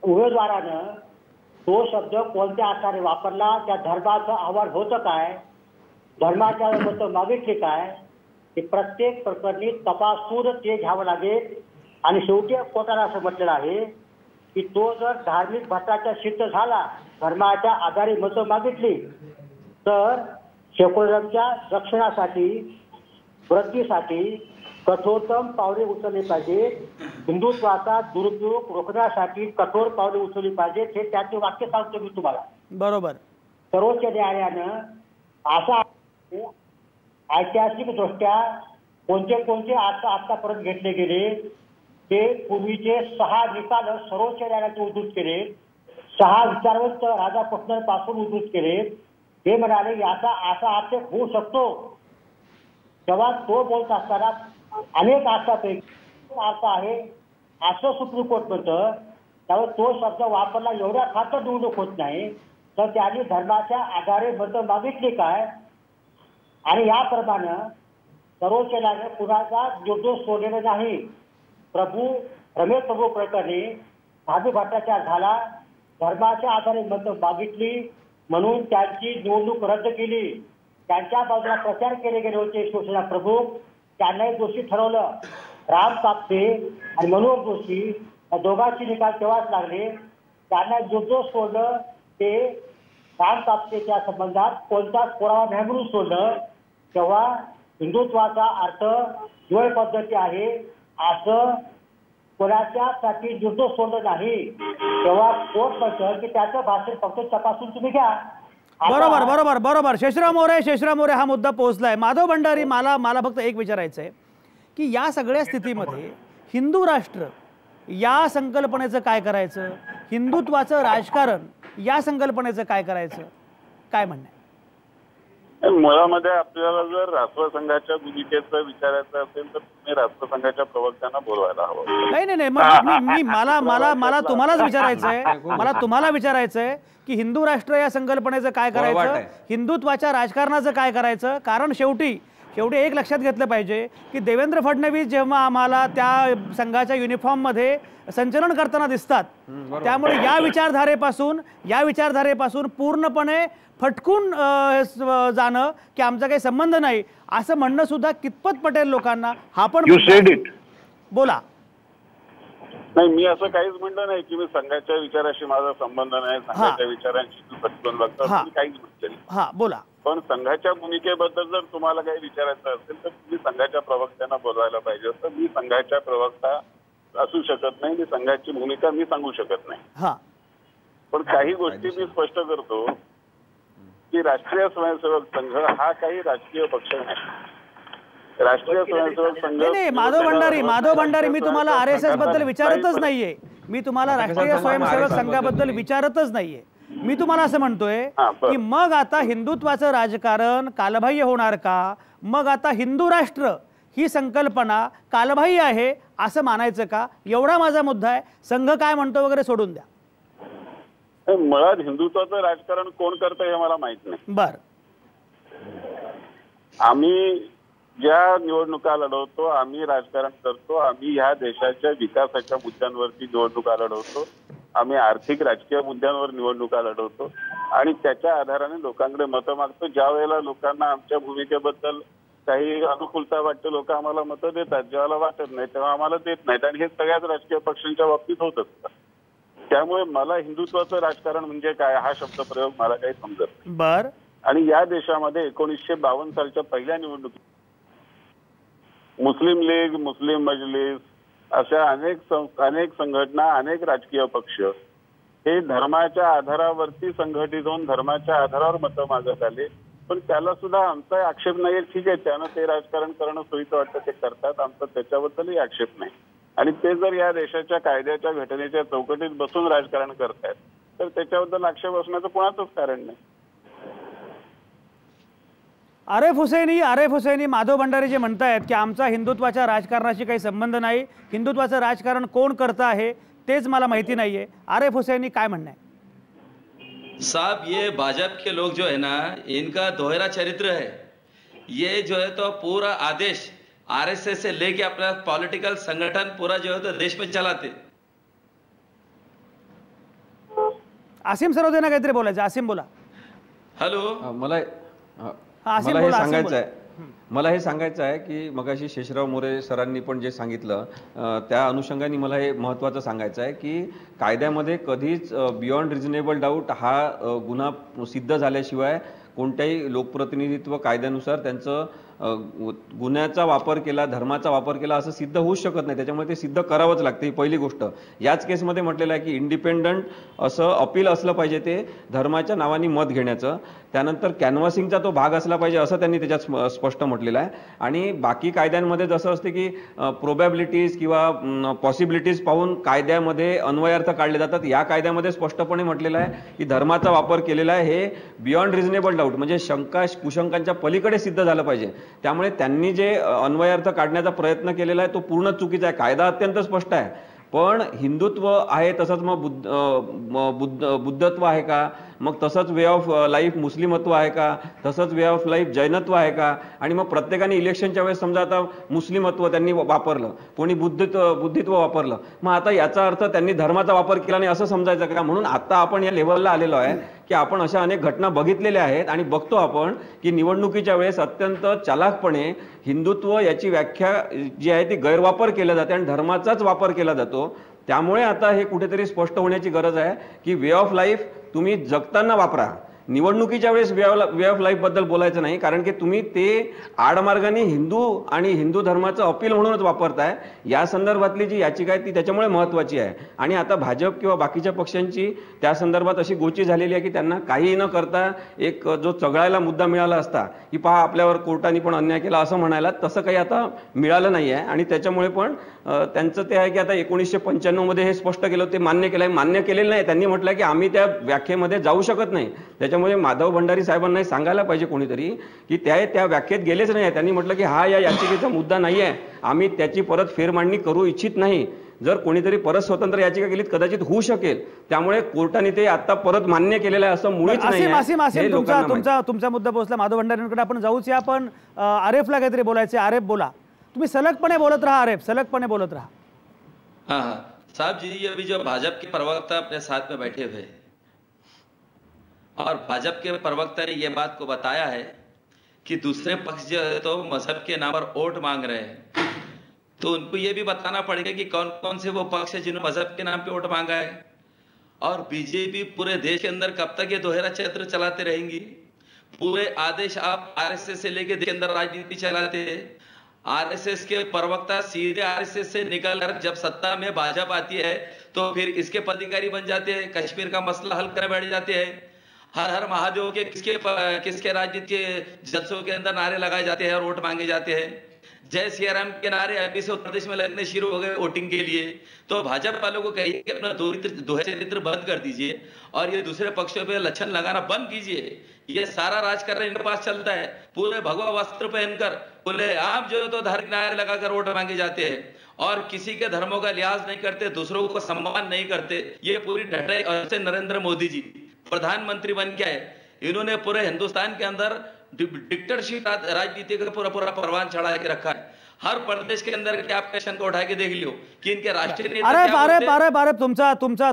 Speaker 5: उमेदवारानं तो शब्द कोणत्या आधारे वापरला, त्या धर्माचं आव्हान होतं काय, धर्माच्या मत मागितले काय, हे प्रत्येक प्रकरणी तपासून ते घ्यावं लागेल. आणि शेवटी कोर्टाला असं म्हटलेलं आहे की तो जर धार्मिक भ्रष्टाचार सिद्ध झाला, धर्माच्या आधारे मतं मागितली, तर सेक्युलरिझमच्या रक्षणासाठी वृद्धीसाठी कठोरतम पावले उचलली पाहिजे, हिंदुत्वाचा दुरुपयोग रोखण्यासाठी कठोर पावले उचलली पाहिजे. हे त्याचे वाक्य सांगतो मी तुम्हाला.
Speaker 1: बरोबर.
Speaker 5: सर्वोच्च न्यायालयानं असा ऐतिहासिक दृष्ट्या कोणते आतापर्यंत घेतले गेले ते पूर्वीचे 6 निकाल सर्वोच्च न्यायालयाने उद्धृत केले, 6 विचारवंत राधाकृष्णनपासून उद्धृत केले. ते म्हणाले याचा असा आक्षेप होऊ शकतो. तेव्हा तो बोलत असताना अनेक अर्थापैकी अर्थ आहे असं सुप्रीम कोर्ट म्हणतं. त्यामुळे तो शब्द वापरला एवढ्या खातर निवडणूक होत नाही, तर त्यांनी धर्माच्या आधारे मतं मागितली काय. आणि याप्रमाणे सर्वोच्च न्यायालयाने कुणाचा निर्दोष सोडलेला नाही. रमेश प्रभू प्रकरणी धार्मिक भ्रष्टाचार झाला, धर्माच्या आधारे मतं मागितली म्हणून त्यांची निवडणूक रद्द केली. त्यांच्या बाजूला प्रचार केले गेले होते शिवसेना प्रमुख, त्यांनाही दोषी ठरवलं. राम कापसे आणि मनोहर जोशी या दोघांचे निकाल तेव्हाच लागले. त्यांना निर्दोष सोडलं. ते राम कापसेच्या संबंधात कोणताच पुरावा नाही म्हणून सोडलं. तेव्हा हिंदुत्वाचा अर्थ जीवन पद्धती आहे असं कोणाच्यासाठी निर्दोष सोडलं नाही. तेव्हा कोर्ट म्हणतं की त्याचं भाषण फक्त तपासून तुम्ही घ्या.
Speaker 1: बरोबर बरोबर बरोबर. शेषराव मोरे हा मुद्दा पोहोचलाय. माधव भंडारी, मला फक्त एक विचारायचं आहे की या सगळ्या स्थितीमध्ये हिंदू राष्ट्र या संकल्पनेचं काय करायचं, हिंदुत्वाचं राजकारण या संकल्पनेचं काय करायचं, काय म्हणणं आहे?
Speaker 4: मुळामध्ये आपल्याला जर राष्ट्रसंघाच्या भूमिकेचं विचारायचं असेल तर तुम्ही राष्ट्रसंघाच्या प्रवक्त्यांना बोलवायला हवं.
Speaker 1: नाही मला तुम्हालाच विचारायचंय की हिंदू राष्ट्र या संकल्पनेचं काय करायचं, हिंदुत्वाच्या राजकारणाचं काय करायचं. कारण शेवटी एक लक्षात घेतलं पाहिजे की देवेंद्र फडणवीस जेव्हा आम्हाला त्या संघाच्या युनिफॉर्ममध्ये संचलन करताना दिसतात, त्यामुळे या विचारधारेपासून पूर्णपणे फटकून जाणं की आमचा काही संबंध नाही असं म्हणणं सुद्धा कितपत पटेल लोकांना, हा पण बोला.
Speaker 4: नाही, मी असं काहीच म्हणलं नाही की मी संघाच्या विचाराशी माझा संबंध नाही, संघाच्या विचारांशी फटकून बघतो, काहीच म्हटलं नाही.
Speaker 1: हा बोला.
Speaker 4: पण संघाच्या भूमिकेबद्दल जर तुम्हाला काही विचारायचं असेल तर तुम्ही संघाच्या प्रवक्त्यांना बोलवायला पाहिजे असतं. मी संघाच्या प्रवक्ता असू शकत नाही, मी संघाची भूमिका मी सांगू शकत नाही. पण काही गोष्टी मी स्पष्ट करतो की राष्ट्रीय स्वयंसेवक संघ हा काही राजकीय पक्ष नाही. राष्ट्रीय स्वयंसेवक संघ
Speaker 1: माधव भंडारी मी तुम्हाला RSS बद्दल विचारतच नाहीये. मी तुम्हाला राष्ट्रीय स्वयंसेवक संघाबद्दल विचारतच नाहीये. मी तुम्हाला असं म्हणतोय की मग आता हिंदुत्वाचं राजकारण कालबाह्य होणार का, मग आता हिंदू राष्ट्र ही संकल्पना कालबाह्य आहे असं मानायचं का, एवढा माझा मुद्दा आहे. संघ काय म्हणतो वगैरे सोडून द्या.
Speaker 4: मुळात हिंदुत्वाचं राजकारण कोण करतं हे मला माहित नाही.
Speaker 1: बर,
Speaker 4: आम्ही ज्या निवडणुका लढवतो, आम्ही राजकारण करतो, आम्ही ह्या देशाच्या विकासाच्या मुद्द्यांवरती निवडणुका लढवतो, आम्ही आर्थिक राजकीय मुद्द्यांवर निवडणुका लढवतो आणि त्याच्या आधाराने लोकांकडे मतं मागतो. ज्या वेळेला लोकांना आमच्या भूमिकेबद्दल काही अनुकूलता वाटते लोक आम्हाला मतं देतात, ज्यावेळेला वाटत नाही तेव्हा आम्हाला देत नाहीत. आणि हे सगळ्याच राजकीय पक्षांच्या बाबतीत होत असतं. त्यामुळे मला हिंदुत्वाचं राजकारण म्हणजे काय हा शब्दप्रयोग मला काही समजत नाही.
Speaker 1: बर.
Speaker 4: आणि या देशामध्ये 1952 सालच्या पहिल्या निवडणुकीत मुस्लिम लीग, मुस्लिम मजलिस अशा अनेक संघटना, अनेक राजकीय पक्ष हे धर्माच्या आधारावरती संघटित होऊन धर्माच्या आधारावर मतं मागत आले. पण त्याला सुद्धा आमचा आक्षेप नाही. ठीक आहे, त्यानं ते राजकारण करणं सोयीचं वाटतं ते करतात, आमचा त्याच्याबद्दलही आक्षेप नाही. आणि ते जर या देशाच्या कायद्याच्या घटनेच्या चौकटीत बसून राजकारण करतायत तर त्याच्याबद्दल आक्षेप असण्याचं कोणाचंच कारण नाही.
Speaker 1: आरेफ हुसैनी माधव भंडारी जे म्हणतायत की आमचा हिंदुत्वाच्या राजकारणाशी काही संबंध नाही, हिंदुत्वाचं राजकारण कोण करता आहे तेच मला माहिती नाहीये, आरेफ हुसैनी काय म्हणणं आहे?
Speaker 3: साहब, ये भाजपा के लोग जो है ना, इनका दोहरा चरित्र है। ये जो है तो पूरा आदेश आरएसएस से लेके अपना पॉलिटिकल संगठन पूरा जो है तो देश में चलाते।
Speaker 1: आसिम सरोदेना काहीतरी बोलायचं, आसिम बोला.
Speaker 3: हॅलो.
Speaker 2: मला हे सांगायचं आहे की मगाशी शेषराव मोरे सरांनी पण जे सांगितलं त्या अनुषंगाने मला हे महत्त्वाचं सांगायचं आहे की कायद्यामध्ये कधीच बियॉन्ड रिझनेबल डाऊट हा गुन्हा सिद्ध झाल्याशिवाय कोणत्याही लोकप्रतिनिधित्व कायद्यानुसार त्यांचं गुन्ह्याचा वापर केला, धर्माचा वापर केला असं सिद्ध होऊच शकत नाही. त्याच्यामुळे ते सिद्ध करावंच लागते, ही पहिली गोष्ट. याच केसमध्ये म्हटलेलं आहे की इंडिपेंडंट असं अपील असलं पाहिजे ते धर्माच्या नावाने मत घेण्याचं. त्यानंतर कॅनव्हासिंगचा तो भाग असला पाहिजे असं त्यांनी त्याच्यात स्पष्ट म्हटलेलं आहे. आणि बाकी कायद्यांमध्ये जसं असते की प्रोबॅबिलिटीज किंवा पॉसिबिलिटीज पाहून कायद्यामध्ये अन्वयार्थ काढले जातात, या कायद्यामध्ये स्पष्टपणे म्हटलेलं आहे की धर्माचा वापर केलेला आहे हे बियॉन्ड रिझनेबल डाऊट म्हणजे शंका कुशंकांच्या पलीकडे सिद्ध झालं पाहिजे. त्यामुळे त्यांनी जे अन्वयार्थ काढण्याचा प्रयत्न केलेला आहे तो पूर्ण चुकीचा आहे. कायदा अत्यंत स्पष्ट आहे, पण हिंदुत्व आहे तसंच मग बुद्धत्व आहे का, मग तसंच वे ऑफ लाईफ मुस्लिमत्व आहे का, तसंच वे ऑफ लाईफ जैनत्व आहे का. आणि मग प्रत्येकाने इलेक्शनच्या वेळेस समजा आता मुस्लिमत्व त्यांनी वापरलं, कोणी बुद्धित्व वापरलं, मग आता याचा अर्थ त्यांनी धर्माचा वापर केला नाही असं समजायचं का? म्हणून आता आपण या लेव्हलला आलेलो आहे की आपण अशा अनेक घटना बघितलेल्या आहेत आणि बघतो आपण की निवडणुकीच्या वेळेस अत्यंत चालाखपणे हिंदुत्व याची व्याख्या जी आहे ती गैरवापर केला जाते आणि धर्माचाच वापर केला जातो. त्यामुळे आता हे कुठेतरी स्पष्ट होण्याची गरज आहे की वे ऑफ लाईफ तुम्ही जगताना वापरा, निवडणुकीच्या वेळेस वे ऑफ लाईफ बद्दल बोलायचं नाही, कारण की तुम्ही ते आडमार्गाने हिंदू आणि हिंदू धर्माचं अपील म्हणूनच वापरताय. या संदर्भातली जी याचिका आहे ती त्याच्यामुळे महत्त्वाची आहे. आणि आता भाजप किंवा बाकीच्या पक्षांची त्या संदर्भात अशी गोची झालेली आहे की त्यांना काही न करता एक जो चघळायला मुद्दा मिळाला असता की पहा आपल्यावर कोर्टाने पण अन्याय केला असं म्हणायला, तसं काही आता मिळालं नाही आहे. आणि त्याच्यामुळे पण त्यांचं ते आहे की आता 1995 मध्ये हे स्पष्ट केलं, ते मान्य केलं आहे. मान्य केलेलं नाही, त्यांनी म्हटलं की आम्ही त्या व्याख्येमध्ये जाऊ शकत नाही. त्याच्यामुळे माधव भंडारी साहेबांना सांगायला पाहिजे कोणीतरी की त्या व्याख्येत गेलेच नाही. त्यांनी म्हटलं की हा या याचिकेचा मुद्दा नाही आहे, आम्ही त्याची परत फेरमांडणी करू इच्छित नाही. जर कोणीतरी परत स्वतंत्र याचिका केली कदाचित होऊ शकेल. त्यामुळे कोर्टाने ते आता परत मान्य केलेलं आहे असं मुळीच नाही.
Speaker 1: तुमचा मुद्दा पोहोचला माधव भंडारींकडे, आपण जाऊच. या पण आरेफला काहीतरी बोलायचे. आरेफ बोला, तुम्ही सलगपणे बोलत राहा. आरेफ सलगपणे बोलत राहा.
Speaker 3: हाँ साहब जी, अभी जो भाजपा के प्रवक्ता अपने साथ में बैठे हुए और भाजपा के प्रवक्ता ने ये बात को बताया है कि दूसरे पक्ष जो है तो मजहब के नाम पर वोट मांग रहे हैं, तो उनको ये भी बताना पड़ेगा कि कौन कौन से वो पक्ष है जिन्होंने मजहब के नाम पे वोट मांगा है. और बीजेपी पूरे देश के अंदर कब तक ये दोहरा चरित्र चलाते रहेंगी? पूरे आदेश आप आरएसएस से लेके देश के अंदर राजनीति चलाते हैं. आरएसएस के प्रवक्ता सीधे आरएसएस से निकलकर जब सत्ता में भाजपा आती है तो फिर इसके पदाधिकारी बन जाते हैं, कश्मीर का मसला हल कर बैठ जाते हैं. हर हर महादेव के किसके राजनीति के जलसों के अंदर नारे लगाए जाते हैं और वोट मांगे जाते हैं. जय सिया राम के नारे अभी से उत्तर प्रदेश में लगने शुरू हो गए वोटिंग के लिए. तो भाजपा वालों को कहिए कि अपना दोहरा चरित्र बंद कर दीजिए और ये दूसरे पक्षों पे लक्षण लगाना बंद कीजिए. ये सारा राजकारण इनके पास चलता है, पूरे भगवा वस्त्र पहनकर बोले आप जो तो धार्मिक नारे लगाकर वोट मांगे जाते हैं और किसी के धर्मों का लिहाज नहीं करते, दूसरों को सम्मान नहीं करते. ये पूरी ढटाई. और से नरेंद्र मोदी जी प्रधानमंत्री बन के आए, इन्होंने पूरे हिंदुस्तान के अंदर डिक्टेटरशिप राजनीति का पूरा पूरा परवान चढ़ा के रखा है. हर प्रदेश के अंदर के आप क्वेश्चन को उठा के देख लियो की इनके राष्ट्रीय
Speaker 1: नेता.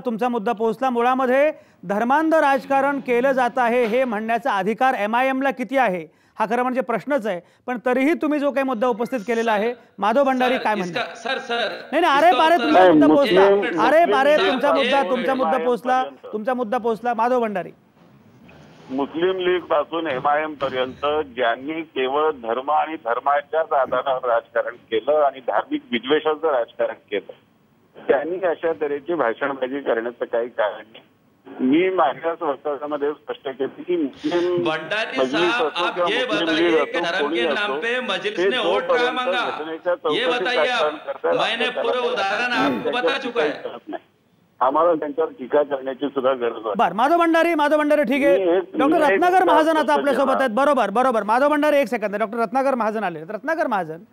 Speaker 1: तुमचा मुद्दा पोहोचला. मुळामध्ये धर्मांध राजकारण केलं जात आहे हे म्हणण्याचा अधिकार MIM ला किती आहे हा खरं म्हणजे प्रश्नच आहे. पण तरीही तुम्ही जो काही मुद्दा उपस्थित केलेला आहे, माधव भंडारी काय म्हणतात? नाही आरेफ तुमचा मुद्दा पोहोचला. आरेफ तुमचा मुद्दा पोहोचला. माधव भंडारी,
Speaker 4: मुस्लिम लीग पासून MIM पर्यंत ज्यांनी केवळ धर्म आणि धर्माच्याच आधारावर राजकारण केलं आणि धार्मिक विद्वेषाचं राजकारण केलं, त्यांनी अशा तऱ्हेची भाषणबाजी करण्याचं काही कारण नाही. मी माझ्याच वक्तव्यामध्ये स्पष्ट केले की मुस्लिम
Speaker 3: भंडारी साहब आप ये बताइए कि धर्म के नाम पे मजलिस ने वोट कहाँ मांगा, ये बताइए आप. मैंने पूरा उदाहरण आपको बता चुका है.
Speaker 4: आम्हाला त्यांच्यावर टीका करण्याची सुद्धा गरज आहे.
Speaker 1: बर, माधव भंडारी ठीक आहे. डॉक्टर रत्नाकर महाजन आता आपल्यासोबत आहेत. बरोबर. माधव भंडारी, एक सेकंद. डॉक्टर रत्नाकर महाजन आले. रत्नाकर महाजन,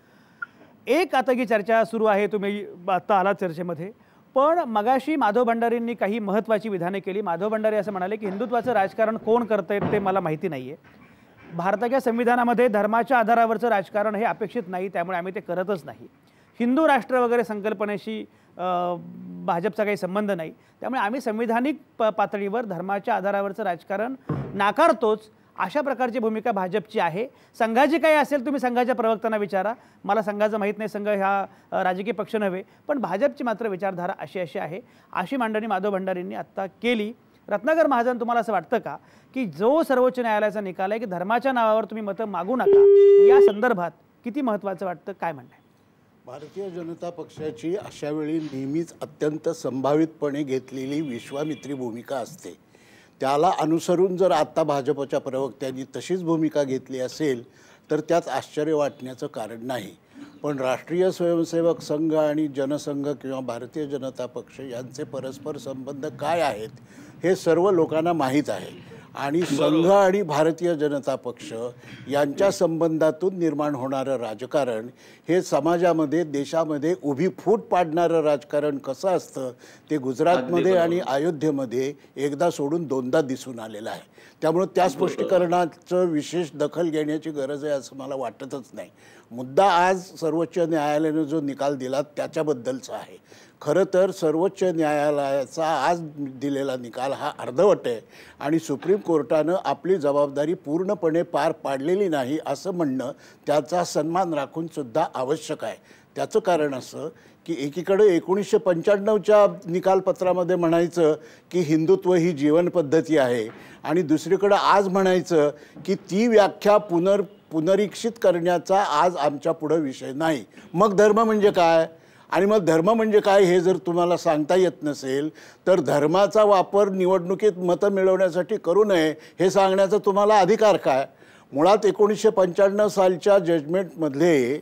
Speaker 1: एक आता की चर्चा सुरू आहे, तुम्ही आता आलात चर्चेमध्ये, पण मगाशी माधव भंडारींनी काही महत्त्वाची विधाने केली. माधव भंडारी असं म्हणाले की हिंदुत्वाचं राजकारण कोण करतंय ते मला माहिती नाहीये. भारताच्या संविधानामध्ये धर्माच्या आधारावरचं राजकारण हे अपेक्षित नाही, त्यामुळे आम्ही ते करतच नाही. हिंदू राष्ट्र वगैरे संकल्पनेशी भाजपचा काही संबंध नाही, त्यामुळे आम्ही संविधानिक पातळीवर धर्माच्या आधारावरचं राजकारण नाकारतोच. अशा प्रकारची भूमिका भाजपची आहे. संघाची काही असेल तुम्ही संघाच्या प्रवक्त्यांना विचारा, मला संघाचं माहीत नाही, संघ हा राजकीय पक्ष नव्हे, पण भाजपची मात्र विचारधारा अशी आहे. अशी मांडणी माधव भंडारींनी आत्ता केली. रत्नाकर महाजन, तुम्हाला असं वाटतं का की जो सर्वोच्च न्यायालयाचा निकाल आहे की धर्माच्या नावावर तुम्ही मतं मागू नका, या संदर्भात किती महत्त्वाचं वाटतं, काय म्हणणं आहे?
Speaker 6: भारतीय जनता पक्षाची अशा वेळी नेहमीच अत्यंत संभावितपणे घेतलेली विश्वामित्री भूमिका असते. त्याला अनुसरून जर आत्ता भाजपच्या प्रवक्त्यांनी तशीच भूमिका घेतली असेल तर त्यात आश्चर्य वाटण्याचं कारण नाही. पण राष्ट्रीय स्वयंसेवक संघ आणि जनसंघ किंवा भारतीय जनता पक्ष यांचे परस्पर संबंध काय आहेत हे सर्व लोकांना माहीत आहे. आणि संघ आणि भारतीय जनता पक्ष यांच्या संबंधातून निर्माण होणारं राजकारण हे समाजामध्ये, देशामध्ये उभी फूट पाडणारं राजकारण कसं असतं ते गुजरातमध्ये आणि अयोध्येमध्ये एकदा सोडून दोनदा दिसून आलेलं आहे. त्यामुळे त्या स्पष्टीकरणाचं विशेष दखल घेण्याची गरज आहे असं मला वाटतच नाही. मुद्दा आज सर्वोच्च न्यायालयाने जो निकाल दिला त्याच्याबद्दलचा आहे. खरं तर सर्वोच्च न्यायालयाचा आज दिलेला निकाल हा अर्धवट आहे आणि सुप्रीम कोर्टानं आपली जबाबदारी पूर्णपणे पार पाडलेली नाही असं म्हणणं त्याचा सन्मान राखून सुद्धा आवश्यक आहे. त्याचं कारण असं की एकीकडे 1995च्या निकालपत्रामध्ये म्हणायचं की हिंदुत्व ही जीवनपद्धती आहे आणि दुसरीकडे आज म्हणायचं की ती व्याख्या पुनरीक्षित करण्याचा आज आमच्या पुढे विषय नाही. मग धर्म म्हणजे काय आणि मग धर्म म्हणजे काय हे जर तुम्हाला सांगता येत नसेल तर धर्माचा वापर निवडणुकीत मतं मिळवण्यासाठी करू नये हे सांगण्याचा तुम्हाला अधिकार काय? मुळात 1995 सालच्या जजमेंटमधले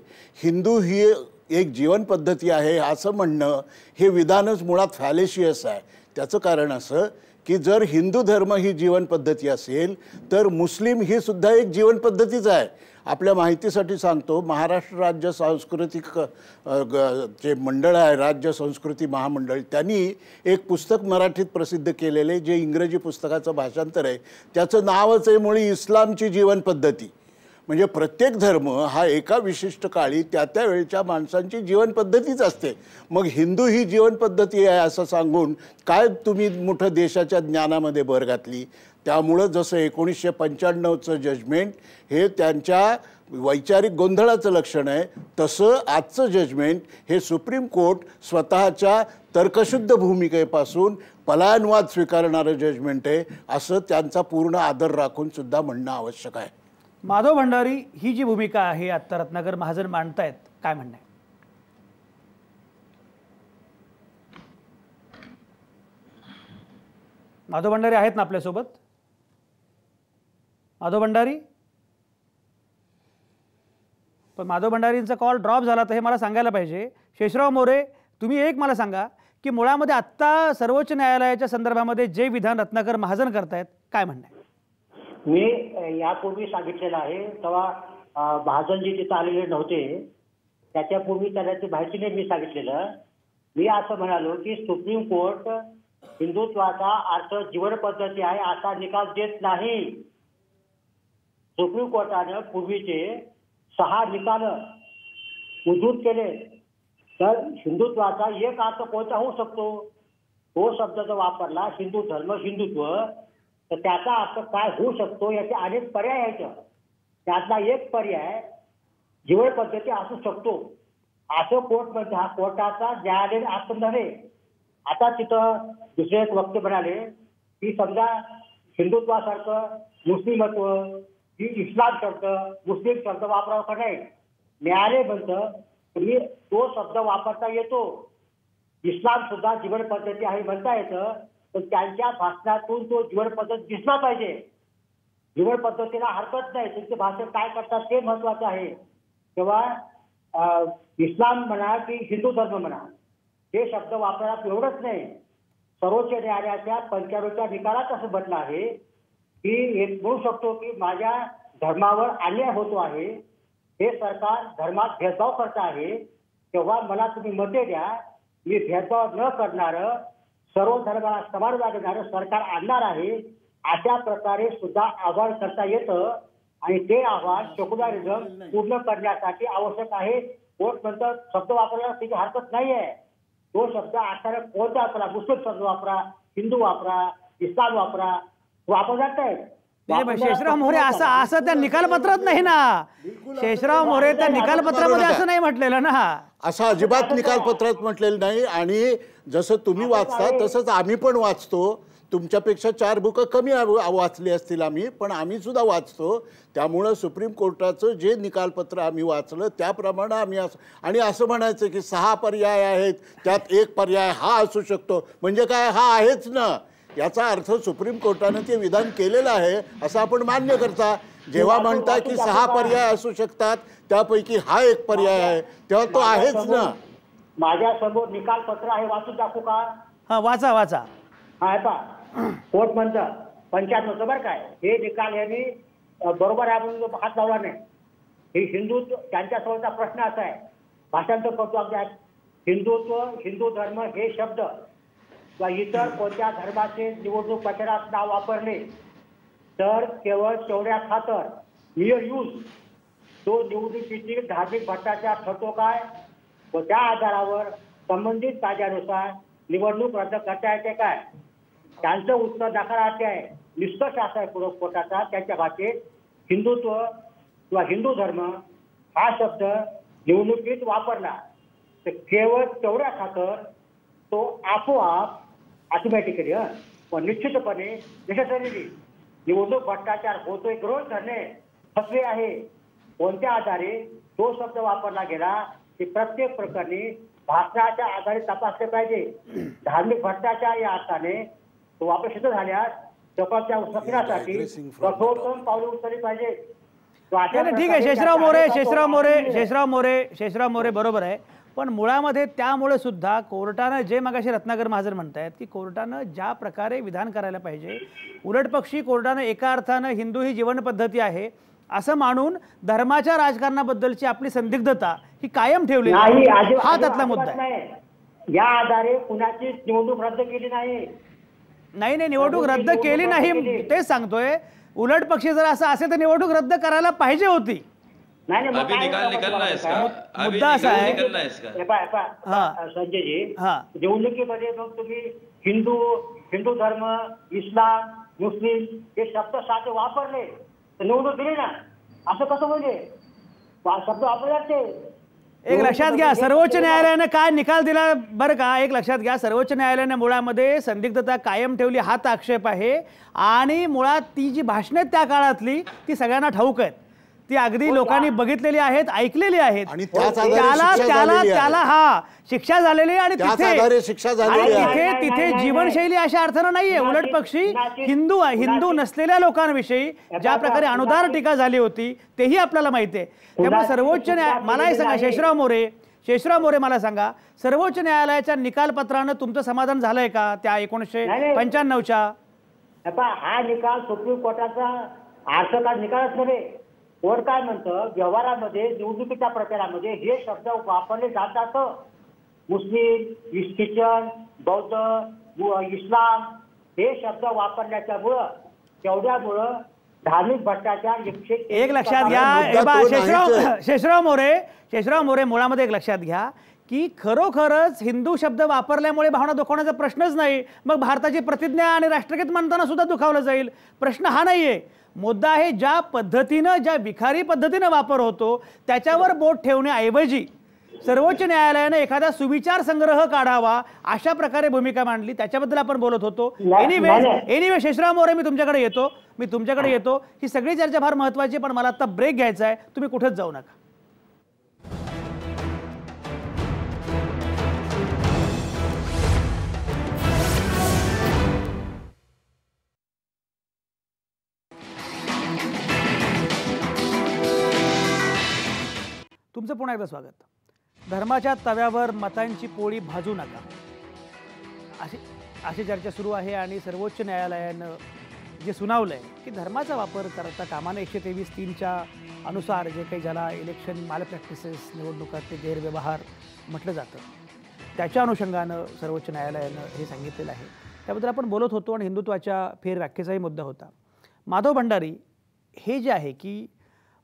Speaker 6: हिंदू ही एक जीवनपद्धती आहे असं म्हणणं हे विधानच मुळात फॅलेशियस आहे. त्याचं कारण असं की जर हिंदू धर्म ही जीवनपद्धती असेल तर मुस्लिम ही सुद्धा एक जीवनपद्धतीच आहे. आपल्या माहितीसाठी सांगतो, महाराष्ट्र राज्य सांस्कृतिक जे मंडळ आहे, राज्य संस्कृती महामंडळ, त्यांनी एक पुस्तक मराठीत प्रसिद्ध केलेले जे इंग्रजी पुस्तकाचं भाषांतर आहे त्याचं नावच आहे मुळी इस्लामची जीवनपद्धती. म्हणजे प्रत्येक धर्म हा एका विशिष्ट काळी त्या वेळच्या माणसांची जीवनपद्धतीच असते. मग हिंदू ही जीवनपद्धती आहे असं सांगून काय तुम्ही मोठं देशाच्या ज्ञानामध्ये भर घातली? त्यामुळं जसं 1995चं जजमेंट हे त्यांच्या वैचारिक गोंधळाचं लक्षण आहे, तसं आजचं जजमेंट हे सुप्रीम कोर्ट स्वतःच्या तर्कशुद्ध भूमिकेपासून पलायनवाद स्वीकारणारं जजमेंट आहे असं त्यांचा पूर्ण आदर राखून सुद्धा म्हणणं आवश्यक आहे.
Speaker 1: माधव भंडारी, ही जी भूमिका आहे आत्ता रत्नाकर महाजन मांडतायत, काय म्हणणं आहे? माधव भंडारी आहेत ना आपल्यासोबत? माधव भंडारी, पण माधव भंडारींचा कॉल ड्रॉप झाला तर हे मला सांगायला पाहिजे. शेषराव मोरे, तुम्ही एक मला सांगा की मुळामध्ये आत्ता सर्वोच्च न्यायालयाच्या संदर्भामध्ये जे विधान रत्नाकर महाजन करतायत, काय म्हणणं आहे?
Speaker 5: मी यापूर्वी सांगितलेलं आहे, तेव्हा महाजनजी तिथं आलेले नव्हते, त्याच्यापूर्वी त्याला ती माहिती नाही मी सांगितलेलं. मी असं म्हणालो की सुप्रीम कोर्ट हिंदुत्वाचा अर्थ जीवन पद्धती आहे असा निकाल देत नाही. सुप्रीम कोर्टानं पूर्वीचे 6 निकाल उद्धृत केले तर हिंदुत्वाचा एक अर्थ कोणता होऊ शकतो, तो शब्द जर वापरला हिंदू धर्म हिंदुत्व तर त्याचा अर्थ काय होऊ शकतो याचे अनेक पर्याय आहेत. त्यातला एक पर्याय जीवन पद्धती असू शकतो असं कोर्ट म्हणजे हा कोर्टाचा न्यायालय असं नव्हे. आता तिथं दुसरे एक वक्ते म्हणाले की समजा हिंदुत्वासारखं मुस्लिमत्व ही इस्लाम शब्द मुस्लिम शब्द वापरावा का नाही. न्यायालय म्हणतं तुम्ही तो शब्द वापरता येतो, इस्लाम सुद्धा जीवन पद्धती आहे म्हणता येतं, पण त्यांच्या भाषणातून तो जीवन पद्धत दिसला पाहिजे. जीवन पद्धतीला हरकत नाही, तुमचे भाषण काय करतात ते महत्वाचं आहे. तेव्हा इस्लाम म्हणा की हिंदू धर्म म्हणा हे शब्द वापरण्यात एवढंच नाही, सर्वोच्च न्यायालयाच्या 95च्या निकालात असं म्हटलं आहे की एक म्हणू शकतो की माझ्या धर्मावर अन्याय होतो आहे, हे सरकार धर्मात भेदभाव करत आहे, तेव्हा मला तुम्ही मते द्या, मी भेदभाव न करणारं सर्व धर्माला समान वागणारं सरकार आणणार आहे. अशा प्रकारे सुद्धा आवाहन करता येतं आणि ते आव्हान सेक्युलरिझम पूर्ण करण्यासाठी आवश्यक आहे. कोर्ट म्हणतात शब्द वापरायला त्याची हरकत नाही आहे. तो शब्द अचानक कोणता वापरा, मुस्लिम शब्द वापरा, हिंदू वापरा, इस्लाम वापरा, वापरत आहेत.
Speaker 1: शेषराव मोरे असं त्या निकालपत्रात नाही ना. शेषराव मोरे त्या निकालपत्रामध्ये असं नाही म्हटलेलं ना.
Speaker 6: असं अजिबात निकालपत्रात म्हटलेलं नाही. आणि जसं तुम्ही वाचता तसंच आम्ही पण वाचतो. तुमच्यापेक्षा 4 बुकं कमी वाचली असतील आम्ही, पण आम्ही सुद्धा वाचतो. त्यामुळं सुप्रीम कोर्टाचं जे निकालपत्र आम्ही वाचलं त्याप्रमाणे आम्ही आणि असं म्हणायचं की 6 पर्याय आहेत, त्यात एक पर्याय हा असू शकतो, म्हणजे काय हा आहेच ना. याचा अर्थ सुप्रीम कोर्टाने ते विधान केलेलं आहे असं आपण मान्य करता. जेव्हा म्हणता की 6 पर्याय असू शकतात त्यापैकी हा एक पर्याय आहे, तेव्हा तो आहेच ना.
Speaker 5: माझ्या समोर निकालपत्र आहे, वाचून दाखवू का?
Speaker 1: हा वाचा वाचा.
Speaker 5: हा पा कोर्ट म्हणतं 95 बरं काय, हे निकाल यांनी बरोबर आहे म्हणून हात लावला नाही. हे हिंदुत्व त्यांच्यासमोरचा प्रश्न असा आहे, भाषांतर करतो आपल्या. हिंदुत्व, हिंदू धर्म हे शब्द किंवा इतर कोणत्या धर्माचे निवडणूक प्रचारात नाव वापरले तर केवळ तेवढ्या खातर नियर यूज तो निवडणुकीतील धार्मिक भ्रष्टाचार ठरतो काय व त्या आधारावर संबंधित कायद्यानुसार निवडणूक रद्द करता येते काय. त्यांचं उत्तर नकारार्थी आहे. निष्कर्ष असा आहे पुढे कोर्टाचा त्यांच्या भाषेत, हिंदुत्व किंवा हिंदू धर्म हा शब्द निवडणुकीत वापरला तर केवळ तेवढ्या खातर तो आपोआप ऑटोमॅटिकली व निश्चितपणे नेसेसरीली निवडणूक भ्रष्टाचार होतोय गृहीत धरणे फसवे आहे. कोणत्या आधारे तो शब्द वापरला गेला ते प्रत्येक प्रकरणी भाषणाच्या आधारे तपासले पाहिजे. धार्मिक भ्रष्टाचार या अर्थाने तो वापर सिद्ध झाल्यास त्याच्या उचलण्यासाठी कठोरतम पावले उचलली पाहिजे.
Speaker 1: ठीक आहे. शेषराव मोरे बरोबर आहे. पण मुळामध्ये त्यामुळे सुद्धा कोर्टानं जे मगाशी रत्नाकर महाजन म्हणतायत की कोर्टानं ज्या प्रकारे विधान करायला पाहिजे, उलटपक्षी कोर्टानं एका अर्थानं हिंदू ही जीवन पद्धती आहे असं मानून धर्माच्या राजकारणाबद्दलची आपली संदिग्धता ही कायम ठेवली हा त्यातला मुद्दा आहे.
Speaker 5: या आधारे कुणाची निवडणूक रद्द केली नाही.
Speaker 1: नाही निवडणूक रद्द केली नाही तेच सांगतोय. उलट पक्षी जर असं असेल तर निवडणूक रद्द करायला पाहिजे होती.
Speaker 3: अभी निकाल निकलना है इसका.
Speaker 1: मुद्दा असा आहे
Speaker 5: संजयजी, निवडणुकीमध्ये मग तुम्ही हिंदू, हिंदू धर्म, इस्लाम, मुस्लिम हे शब्द साधे वापरले तर निवडणूक दिली ना. असं कसं म्हणजे शब्द वापरले ते.
Speaker 1: एक लक्षात घ्या, सर्वोच्च न्यायालयाने काय निकाल दिला बरं का. एक लक्षात घ्या, सर्वोच्च न्यायालयाने मुळामध्ये संदिग्धता कायम ठेवली हाच आक्षेप आहे. आणि मुळात ती जी भाषणे त्या काळातली ती सगळ्यांना ठाऊक आहेत, ती अगदी लोकांनी बघितलेली आहेत, ऐकलेली आहेत. त्याला हा शिक्षा झालेली आणि तिथे जीवनशैली अशा अर्थानं नाहीये. उलट पक्षी हिंदू नसलेल्या लोकांविषयी ज्या प्रकारे अनुदार टीका झाली होती तेही आपल्याला माहिती आहे. त्यामुळे सर्वोच्च मलाही सांगा शेषराव मोरे मला सांगा, सर्वोच्च न्यायालयाच्या निकालपत्रानं तुमचं समाधान झालंय का त्या 1995च्या?
Speaker 5: हा निकाल सुप्रीम कोर्टाचा आर्थिक निकालच नव्हे. कोर्ट काय म्हणतं, व्यवहारामध्ये निवडणुकीच्या प्रचारामध्ये हे शब्द वापरले जातात. मुस्लिम, ख्रिश्चन, बौद्ध, इस्लाम हे शब्द वापरल्याच्यामुळं तेवढ्यामुळं धार्मिक भ्रष्टाचार
Speaker 1: एक लक्षात घ्या. शेषराव मोरे मुळामध्ये एक लक्षात घ्या की खरोखरच हिंदू शब्द वापरल्यामुळे भावना दुखावण्याचा प्रश्नच नाही. मग भारताची प्रतिज्ञा आणि राष्ट्रगीत म्हणताना सुद्धा दुखावलं जाईल. प्रश्न हा नाहीये. मुद्दा आहे ज्या पद्धतीनं, ज्या विखारी पद्धतीनं वापर होतो त्याच्यावर बोट ठेवण्याऐवजी सर्वोच्च न्यायालयाने एखादा सुविचार संग्रह काढावा अशा प्रकारे भूमिका मांडली. त्याच्याबद्दल आपण बोलत होतो. एनिवे शेषराव मोरे मी तुमच्याकडे येतो. ही सगळी चर्चा फार महत्वाची, पण मला आता ब्रेक घ्यायचा आहे. तुम्ही कुठेच जाऊ नका. तुमचं पुन्हा एकदा स्वागत. धर्माच्या तव्यावर मतांची पोळी भाजू नका अशी चर्चा सुरू आहे आणि सर्वोच्च न्यायालयानं जे सुनावलं आहे की धर्माचा वापर करता कामा नये 123(3)च्या अनुसार जे काही ज्याला इलेक्शन माल प्रॅक्टिसेस निवडणुकातले गैरव्यवहार म्हटलं जातं त्याच्या अनुषंगानं सर्वोच्च न्यायालयानं हे सांगितलेलं आहे. त्याबद्दल आपण बोलत होतो आणि हिंदुत्वाच्या फेरव्याख्येचाही मुद्दा होता. माधव भंडारी हे जे आहे की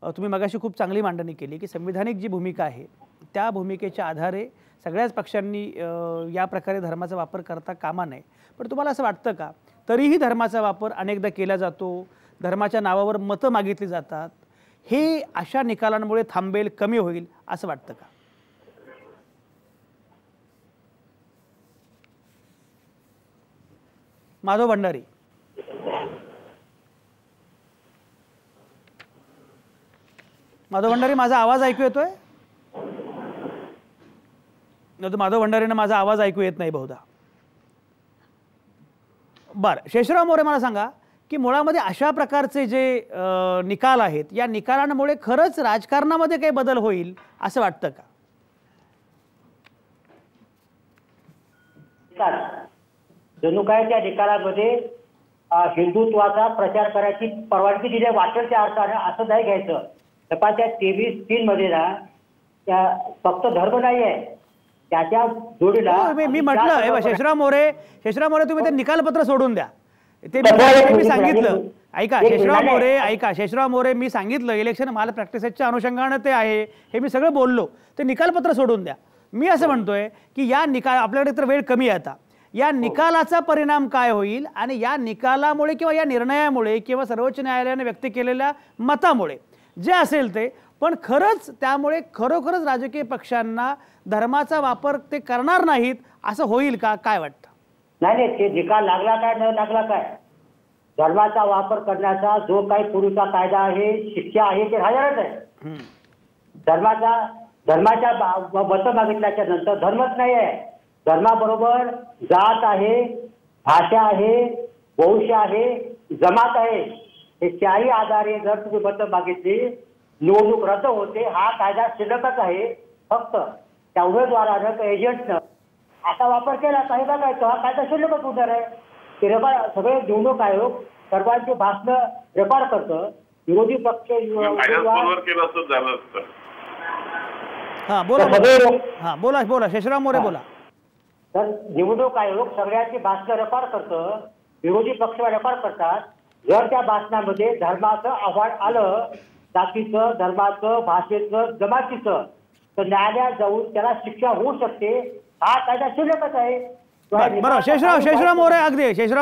Speaker 1: तुम्ही मगाशी खूप चांगली मांडणी केली की संविधानिक जी भूमिका आहे त्या भूमिकेच्या आधारे सगळ्याच पक्षांनी या प्रकारे धर्माचा वापर करता कामा नये. पण तुम्हाला असं वाटतं का तरीही धर्माचा वापर अनेकदा केला जातो, धर्माच्या नावावर मतं मागितली जातात, हे अशा निकालांमुळे थांबेल, कमी होईल असं वाटतं का? माधव भंडारी. माधव भंडारी माझा आवाज ऐकू येतोय? न तर माधव भंडारीनं माझा आवाज ऐकू येत नाही बहुधा. बरं, शेषराव मोरे मला सांगा की मुळामध्ये अशा प्रकारचे जे निकाल आहेत या निकालांमुळे खरंच राजकारणामध्ये काही बदल होईल असं वाटतं का?
Speaker 5: जणू काय त्या निकालामध्ये हिंदुत्वाचा प्रचार करायची परवानगी दिली वाटेल त्या अर्थानं असं नाही घ्यायचं. त्या 23(3) मध्ये ना त्या फक्त धर्म नाही आहे त्याच्या जोडीला
Speaker 1: मी म्हटलं शेषराव मोरे तुम्ही ते निकालपत्र सोडून द्या. ते मी सांगितलं ऐका शेषराव मोरे मी सांगितलं इलेक्शन माल प्रॅक्टिसेसच्या अनुषंगानं ते आहे हे मी सगळं बोललो. ते निकालपत्र सोडून द्या. मी असं म्हणतोय की या निकाल आपल्याकडे तर वेळ कमी आहे आता, या निकालाचा परिणाम काय होईल आणि या निकालामुळे किंवा या निर्णयामुळे किंवा सर्वोच्च न्यायालयाने व्यक्त केलेल्या मतामुळे जे असेल ते, पण खरंच त्यामुळे खरोखरच राजकीय पक्षांना धर्माचा वापर ते करणार नाहीत असं होईल का? काय वाटतं?
Speaker 5: नाही, ते निकाल लागला काय न लागला काय, धर्माचा वापर करण्याचा जो काही पूर्वीचा कायदा आहे, शिक्षा आहे ते राहणारच आहे. धर्माच्या मतं मागितल्याच्या नंतर धर्मच नाही आहे. धर्माबरोबर जात आहे, भाषा आहे, वंश आहे, जमात आहे. हे चारही आधारे जर तुम्ही मतं मागितली निवडणूक रद्द होते. हा कायदा शिल्लकच आहे. फक्त त्या उमेदवारानं एजंटनं असा वापर केला काही बघा तो हा कायदा शिल्लकच होणार आहे. ते रेकॉर्ड सगळे निवडणूक आयोग सर्वांची भाषणं रेकॉर्ड करतं. विरोधी पक्ष
Speaker 1: बोला शेषराव मोरे बोला.
Speaker 5: तर निवडणूक आयोग सगळ्यांची भाषणं रेकॉर्ड करतं, विरोधी पक्ष रेकॉर्ड करतात. जर त्या भाषणामध्ये धर्माचं आव्हान आलं, जातीचं, धर्माचं, भाषेचं, जमातीचं, तर न्यायालयात जाऊन त्याला शिक्षा होऊ शकते. हा कायदा शिल्लकच आहे.
Speaker 1: बरोबर शेषराव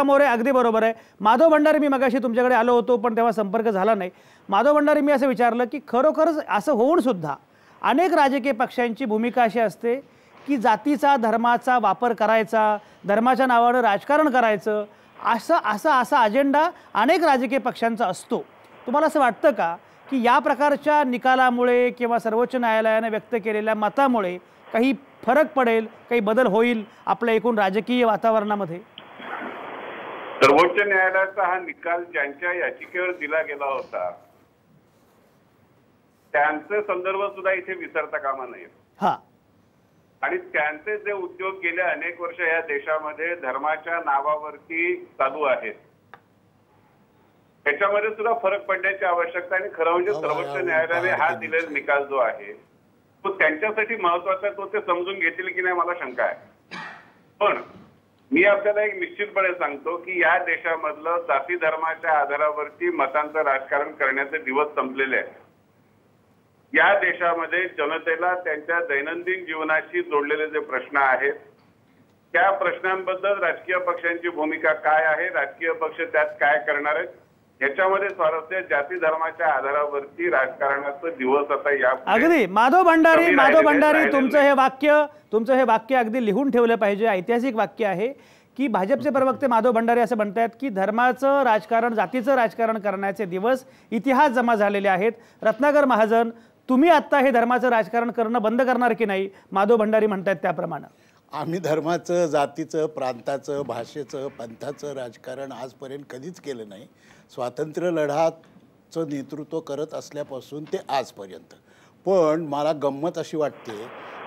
Speaker 1: मोरे अगदी बरोबर आहे. माधव भंडारी मी मगाशी तुमच्याकडे आलो होतो पण तेव्हा संपर्क झाला नाही. माधव भंडारी मी असं विचारलं की खरोखरच असं होऊन सुद्धा अनेक राजकीय पक्षांची भूमिका अशी असते की जातीचा धर्माचा वापर करायचा, धर्माच्या नावानं राजकारण करायचं असा अजेंडा अनेक राजकीय पक्षांचा असतो. तुम्हाला असं वाटतं का की या प्रकारच्या निकालामुळे किंवा सर्वोच्च न्यायालयाने व्यक्त केलेल्या मतामुळे काही फरक पडेल, काही बदल होईल आपल्या एकूण राजकीय वातावरणामध्ये?
Speaker 4: सर्वोच्च न्यायालयाचा हा निकाल ज्यांच्या याचिकेवर दिला गेला होता त्यांचे संदर्भ सुद्धा इथे विसरता कामा नये.
Speaker 1: हा,
Speaker 4: आणि त्यांचे जे उद्योग गेल्या अनेक वर्ष या देशामध्ये धर्माच्या नावावरती चालू आहेत त्याच्यामध्ये सुद्धा फरक पडण्याची आवश्यकता. आणि खरं म्हणजे सर्वोच्च न्यायालयाने हा दिलेला निकाल जो आहे तो त्यांच्यासाठी महत्वाचा आहे. तो ते समजून घेतील की नाही मला शंका आहे. पण मी आपल्याला एक निश्चितपणे सांगतो की या देशामधलं जाती धर्माच्या आधारावरती मतांचं राजकारण करण्याचे दिवस संपलेले आहेत. या देशामध्ये जनतेला त्यांच्या दैनंदिन जीवनाशी जोडलेले जे प्रश्न आहेत त्या प्रश्नांबद्दल राजकीय पक्षांची भूमिका काय आहे, राजकीय पक्ष त्यात काय करणार आहेत याच्यामध्ये स्वारस्य जाती धर्माच्या आधारावरती राजकारणाचा दिवस आता या
Speaker 1: अगदी माधव भंडारी तुमचं हे वाक्य अगदी लिहून ठेवलं पाहिजे. ऐतिहासिक वाक्य आहे की भाजपचे प्रवक्ते माधव भंडारी असं म्हणतात की धर्माचं राजकारण, जातीचं राजकारण करण्याचे दिवस इतिहास जमा झालेले आहेत. रत्नाकर महाजन, तुम्ही आता हे धर्माचं राजकारण करणं बंद करणार की नाही? माधव भंडारी म्हणतात त्याप्रमाणे
Speaker 6: आम्ही धर्माचं, जातीचं, प्रांताचं, भाषेचं, पंथाचं राजकारण आजपर्यंत कधीच केलं नाही. स्वातंत्र्य लढ्याचं नेतृत्व करत असल्यापासून ते आजपर्यंत. पण मला गंमत अशी वाटते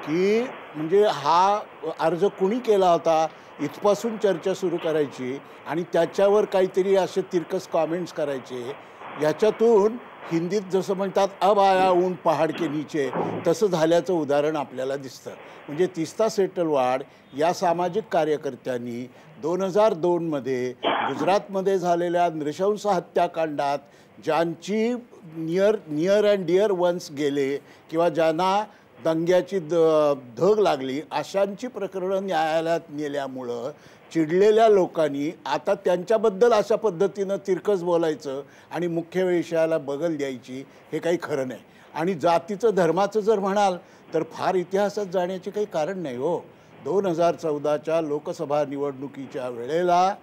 Speaker 6: की म्हणजे हा अर्ज कुणी केला होता इथपासून चर्चा सुरू करायची आणि त्याच्यावर काहीतरी असे तिरकस कॉमेंट्स करायचे. याच्यातून हिंदीत जसं म्हणतात अब आया ऊन पहाड के नीचे तसं झाल्याचं उदाहरण आपल्याला दिसतं. म्हणजे तीस्ता सेटलवाड या सामाजिक कार्यकर्त्यांनी 2002मध्ये गुजरातमध्ये झालेल्या नृशंस हत्याकांडात ज्यांची नियर अँड डिअर वन्स गेले किंवा ज्यांना दंग्याची धग लागली अशांची प्रकरणं न्यायालयात नेल्यामुळं चिडलेल्या लोकांनी आता त्यांच्याबद्दल अशा पद्धतीनं तिरकस बोलायचं आणि मुख्य विषयाला बगल द्यायची हे काही खरं नाही. आणि जातीचं धर्माचं जर म्हणाल तर फार इतिहासात जाण्याचे काही कारण नाही हो. 2014च्या लोकसभा निवडणुकीच्या वेळेला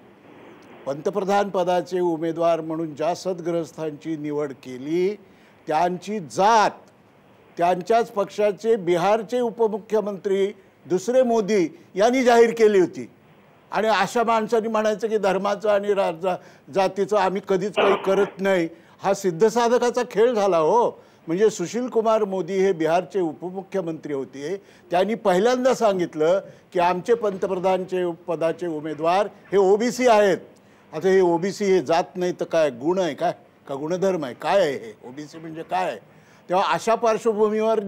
Speaker 6: पंतप्रधान पदाचे उमेदवार म्हणून ज्या सद्ग्रस्थांची निवड केली त्यांची जात त्यांच्याच पक्षाचे बिहारचे उपमुख्यमंत्री दुसरे मोदी यांनी जाहीर केली होती. आणि अशा माणसांनी म्हणायचं की धर्माचं आणि जातीचं आम्ही कधीच काही करत नाही हा सिद्धसाधकाचा खेळ झाला हो. म्हणजे सुशील कुमार मोदी हे बिहारचे उपमुख्यमंत्री होते. त्यांनी पहिल्यांदा सांगितलं की आमचे पंतप्रधानचे पदाचे उमेदवार हे ओबीसी आहेत. आता हे ओबीसी हे जात नाही तर काय गुण आहे काय का गुणधर्म आहे काय आहे हे ओबीसी म्हणजे काय आहे. तेव्हा अशा पार्श्वभूमीवर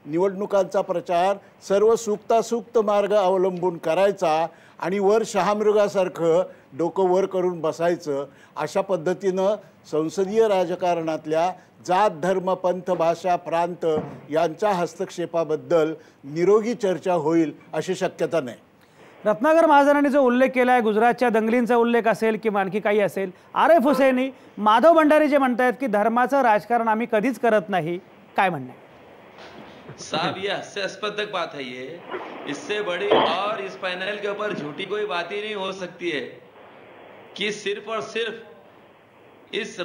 Speaker 6: निवडणुकांचा प्रचार सर्व सुक्त मार्ग अवलंबून करायचा आणि वर शहामृगासारखं डोकं वर करून बसायचं. अशा पद्धतीनं संसदीय राजकारणातल्या जात धर्म पंथ भाषा प्रांत यांच्या हस्तक्षेपाबद्दल निरोगी चर्चा होईल अशी शक्यता नाही.
Speaker 1: रत्नाकर महाजनांनी जो उल्लेख केला आहे गुजरातच्या दंगलींचा उल्लेख असेल किंवा आणखी काही असेल, आरिफ हुसैनी माधव भंडारी जे म्हणतात की धर्माचं राजकारण आम्ही कधीच करत नाही, काय म्हणणं आहे?
Speaker 3: साहब ये हास्यास्पद बात है ये, इससे बड़ी और इस पैनल के ऊपर झूठी कोई बात ही नहीं हो सकती है कि सिर्फ और सिर्फ इस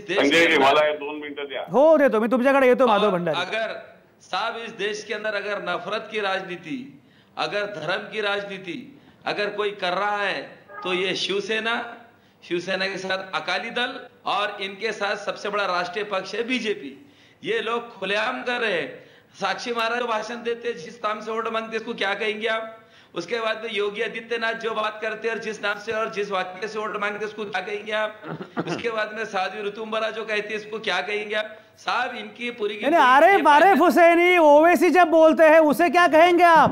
Speaker 3: देश
Speaker 4: संजय मला 2 मिनिटं द्या.
Speaker 1: हो देतो, मी तुमच्याकडे येतो माधव भंडारी.
Speaker 3: अगर साहब इस देश के अंदर अगर नफरत की राजनीति, अगर धर्म की राजनीति अगर कोई कर रहा है तो ये शिवसेना के साथ अकाली दल और इनके साथ सबसे बड़ा राष्ट्रीय पक्ष है बीजेपी. ये लोग खुलेआम कर रहे हैं. साक्षी महाराज भाषण देते जिस नाम से वोट मांगते इसको क्या कहेंगे आप? उसके बाद में योगी आदित्यनाथ जो बात करते हैं और जिस नाम से और जिस वाक्य से वोट मांगते इसको क्या कहेंगे आप? उसके बाद में साध्वी ऋतुंबरा जो कहती है इसको क्या कहेंगे आप? साहब इनकी पूरी
Speaker 1: आरिफ हुसैनी ओवैसी जब बोलते हैं उसे क्या कहेंगे आप?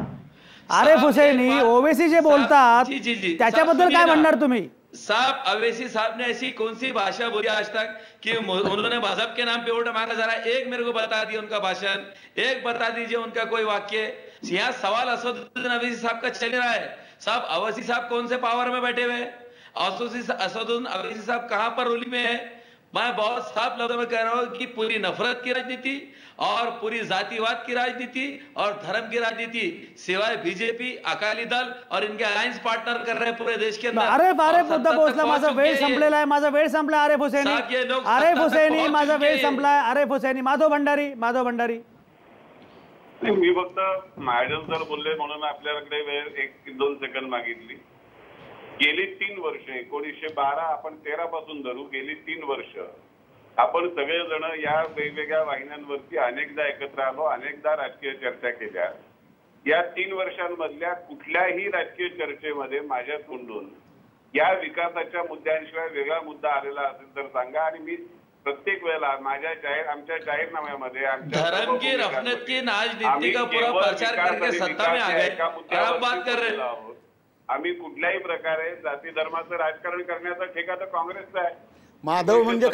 Speaker 1: आरिफ हुसैनी ओवैसी जे बोलतात त्याच्याबद्दल काय म्हणणार तुम्ही?
Speaker 3: साहब अवैसी साहब ने ऐसी कौन सी भाषा बोली आज तक कि उन्होंने मजहब के नाम पे वोट मांगा? जरा एक मेरे को बता दिए उनका भाषण, एक बता दीजिए उनका कोई वाक्य. यहाँ सवाल असदुद्दीन अवैसी साहब का चल रहा है. साहब अवैसी साहब कौन से पावर में बैठे हुए? असदुद्दीन अवैसी साहब कहां पर रूलिंग में है? मैं बहुत साफ लफ्जों में कह रहा हूं कि पूरी नफरत की राजनीति और पूरी जातिवाद की राजनीति और धर्म की राजनीति सिवाय बीजेपी, अकाली दल और इनके अलायंस पार्टनर कर रहे हैं पूरे देश के अंदर.
Speaker 1: आरिफ मुद्दा पोहोचला, माझा वेळ संपलेला आहे, माझा वेळ संपला. आरिफ हुसैनी माझा वेळ संपलाय. आरिफ हुसैनी. माधव भंडारी.
Speaker 4: मी फक्त महाजन सर बोलले म्हणून आपल्याकडे वेळ 1-2 सेकंद मागितली. गेली 3 वर्ष 1912 आपण 13 पासून धरू, गेली 3 वर्ष आपण सगळेजण या वेगवेगळ्या वाहिन्यांवरती अनेकदा एकत्र आलो, अनेकदा राजकीय चर्चा केल्या. या 3 वर्षांमधल्या कुठल्याही राजकीय चर्चेमध्ये माझ्या तोंडून या विकासाच्या मुद्द्यांशिवाय वेगळा मुद्दा आलेला असेल तर सांगा. आणि मी प्रत्येक वेळेला आमच्या जाहीरनाम्यामध्ये
Speaker 3: धर्म की रफनत की राजनीति का पूरा प्रचार करके सत्ता में आ गए आप बात कर रहे हैं.
Speaker 4: आम्ही कुठल्याही प्रकारे जाती धर्माचं राजकारण करण्याचा ठेका तर काँग्रेसचा आहे.
Speaker 6: माधव म्हणजे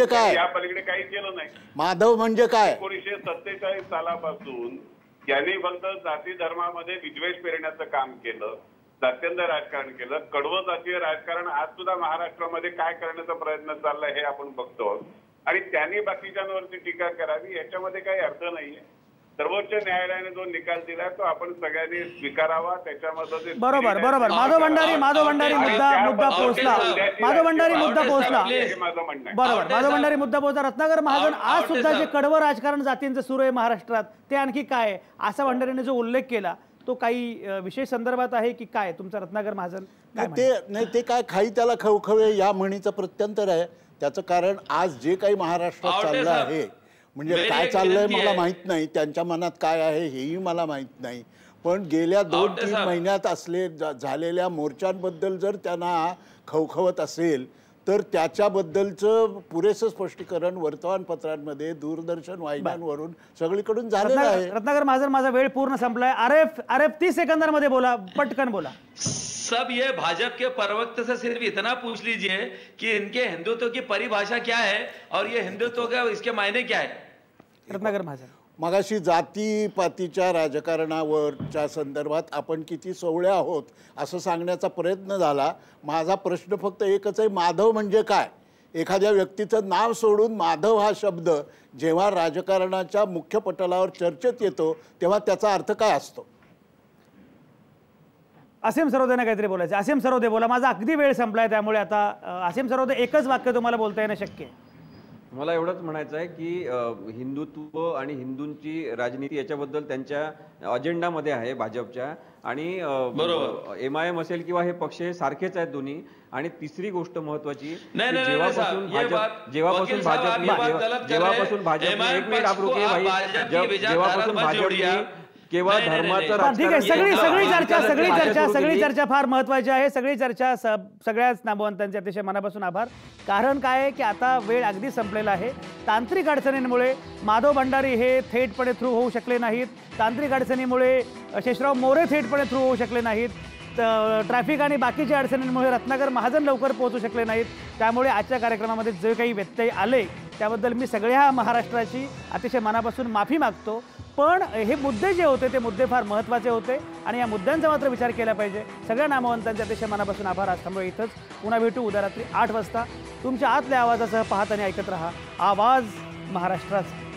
Speaker 6: काय?
Speaker 4: या पलीकडे काही केलं नाही.
Speaker 6: माधव म्हणजे काय?
Speaker 4: 1947 सालापासून यांनी फक्त जाती धर्मामध्ये विद्वेष पेरण्याचं काम केलं, जात्यंतर राजकारण केलं. कडवं जातीय राजकारण आज सुद्धा महाराष्ट्रामध्ये काय करण्याचा प्रयत्न चाललाय हे आपण बघतो. आणि त्यांनी बाकीच्यांवरती टीका करावी याच्यामध्ये काही अर्थ नाहीये. सर्वोच्च न्यायालयाने जो निकाल दिला तो आपण सगळ्यांनी स्वीकारावा. त्याच्यामध्ये
Speaker 1: बरोबर. माधव भंडारी मुद्दा पोहोचला. बरोबर. माधव भंडारी मुद्दा पोहोचला. रत्नाकर महाजन, आज सुद्धा जे कडवं राजकारण जातींचं सुरू आहे महाराष्ट्रात ते आणखी काय असा भंडारीने जो उल्लेख केला तो काही विशेष संदर्भात आहे की काय? तुमचा रत्नाकर महाजन
Speaker 6: ते काय खाई त्याला खवखवे या म्हणीचं प्रत्यंतर आहे. त्याचं कारण आज जे काही महाराष्ट्रात चाललं आहे म्हणजे
Speaker 3: मेरी
Speaker 6: काय
Speaker 3: एक
Speaker 6: चाललंय
Speaker 3: विनंती
Speaker 6: मला
Speaker 3: आहे.
Speaker 6: माहीत नाही, त्यांच्या मनात काय आहे हेही मला माहीत नाही. पण गेल्या 2-3
Speaker 3: साहेब.
Speaker 6: महिन्यात झालेल्या मोर्चांबद्दल जर त्यांना खवखवत असेल तर त्याच्याबद्दलचं पुरेसं स्पष्टीकरण वर्तमानपत्रांमध्ये, दूरदर्शन वाहिन्यांवरून सगळीकडून झालेलं आहे.
Speaker 1: रत्नाकर महाजन, माझा वेळ पूर्ण संपलाय. आरेफ 30 सेकंदांमध्ये बोला, पटकन बोला.
Speaker 3: सब ये भाजपा के प्रवक्ता से सिर्फ इतना पूछ लीजिए कि इनके हिंदुत्व की परिभाषा क्या है और ये हिंदुत्व का इसके मायने क्या है.
Speaker 1: रत्नाकर महाजन,
Speaker 6: मगाशी जातीपातीच्या राजकारणावरच्या संदर्भात आपण किती सोवळे आहोत असं सांगण्याचा प्रयत्न झाला. माझा प्रश्न फक्त एकच आहे, माधव म्हणजे काय? एखाद्या व्यक्तीचं नाव सोडून माधव हा शब्द जेव्हा राजकारणाच्या मुख्य पटलावर चर्चेत येतो तेव्हा त्याचा अर्थ काय असतो?
Speaker 1: असीम सरोदेने काहीतरी बोलायचं. असीम सरोदे बोला. माझा अगदी वेळ संपलाय, त्यामुळे आता असीम सरोदे एकच वाक्य तुम्हाला बोलता येणं शक्य आहे.
Speaker 2: मला एवढंच म्हणायचं आहे की हिंदुत्व आणि हिंदूंची राजनीती याच्याबद्दल त्यांच्या अजेंडामध्ये आहे भाजपच्या. आणि MIM असेल किंवा हे पक्ष सारखेच आहेत दोन्ही. आणि तिसरी गोष्ट महत्वाची, जेव्हापासून केवळ धर्माचं
Speaker 1: ठीक आहे. सगळी चर्चा फार महत्वाची आहे. सगळी चर्चा सगळ्याच नामवंतांचे अतिशय मनापासून आभार. कारण काय आहे की आता वेळ अगदी संपलेला आहे. तांत्रिक अडचणींमुळे माधव भंडारी हे थेटपणे थ्रू होऊ शकले नाहीत. तांत्रिक अडचणीमुळे शेषराव मोरे थेटपणे थ्रू होऊ शकले नाहीत. ट्रॅफिक आणि बाकीच्या अडचणींमुळे रत्नाकर महाजन लवकर पोहोचू शकले नाहीत. त्यामुळे आजच्या कार्यक्रमामध्ये जे काही व्यत्यय आले त्याबद्दल मी सगळ्या महाराष्ट्राची अतिशय मनापासून माफी मागतो. पण हे मुद्दे जे होते ते मुद्दे फार महत्त्वाचे होते आणि या मुद्द्यांचा मात्र विचार केला पाहिजे. सगळ्या नामवंतांचे अतिशय मनापासून आभार. आज थांबलो इथंच. पुन्हा भेटू उद्या रात्री 8 वाजता. तुमच्या आतल्या आवाजासह पाहत आणि ऐकत रहा आवाज महाराष्ट्राचा.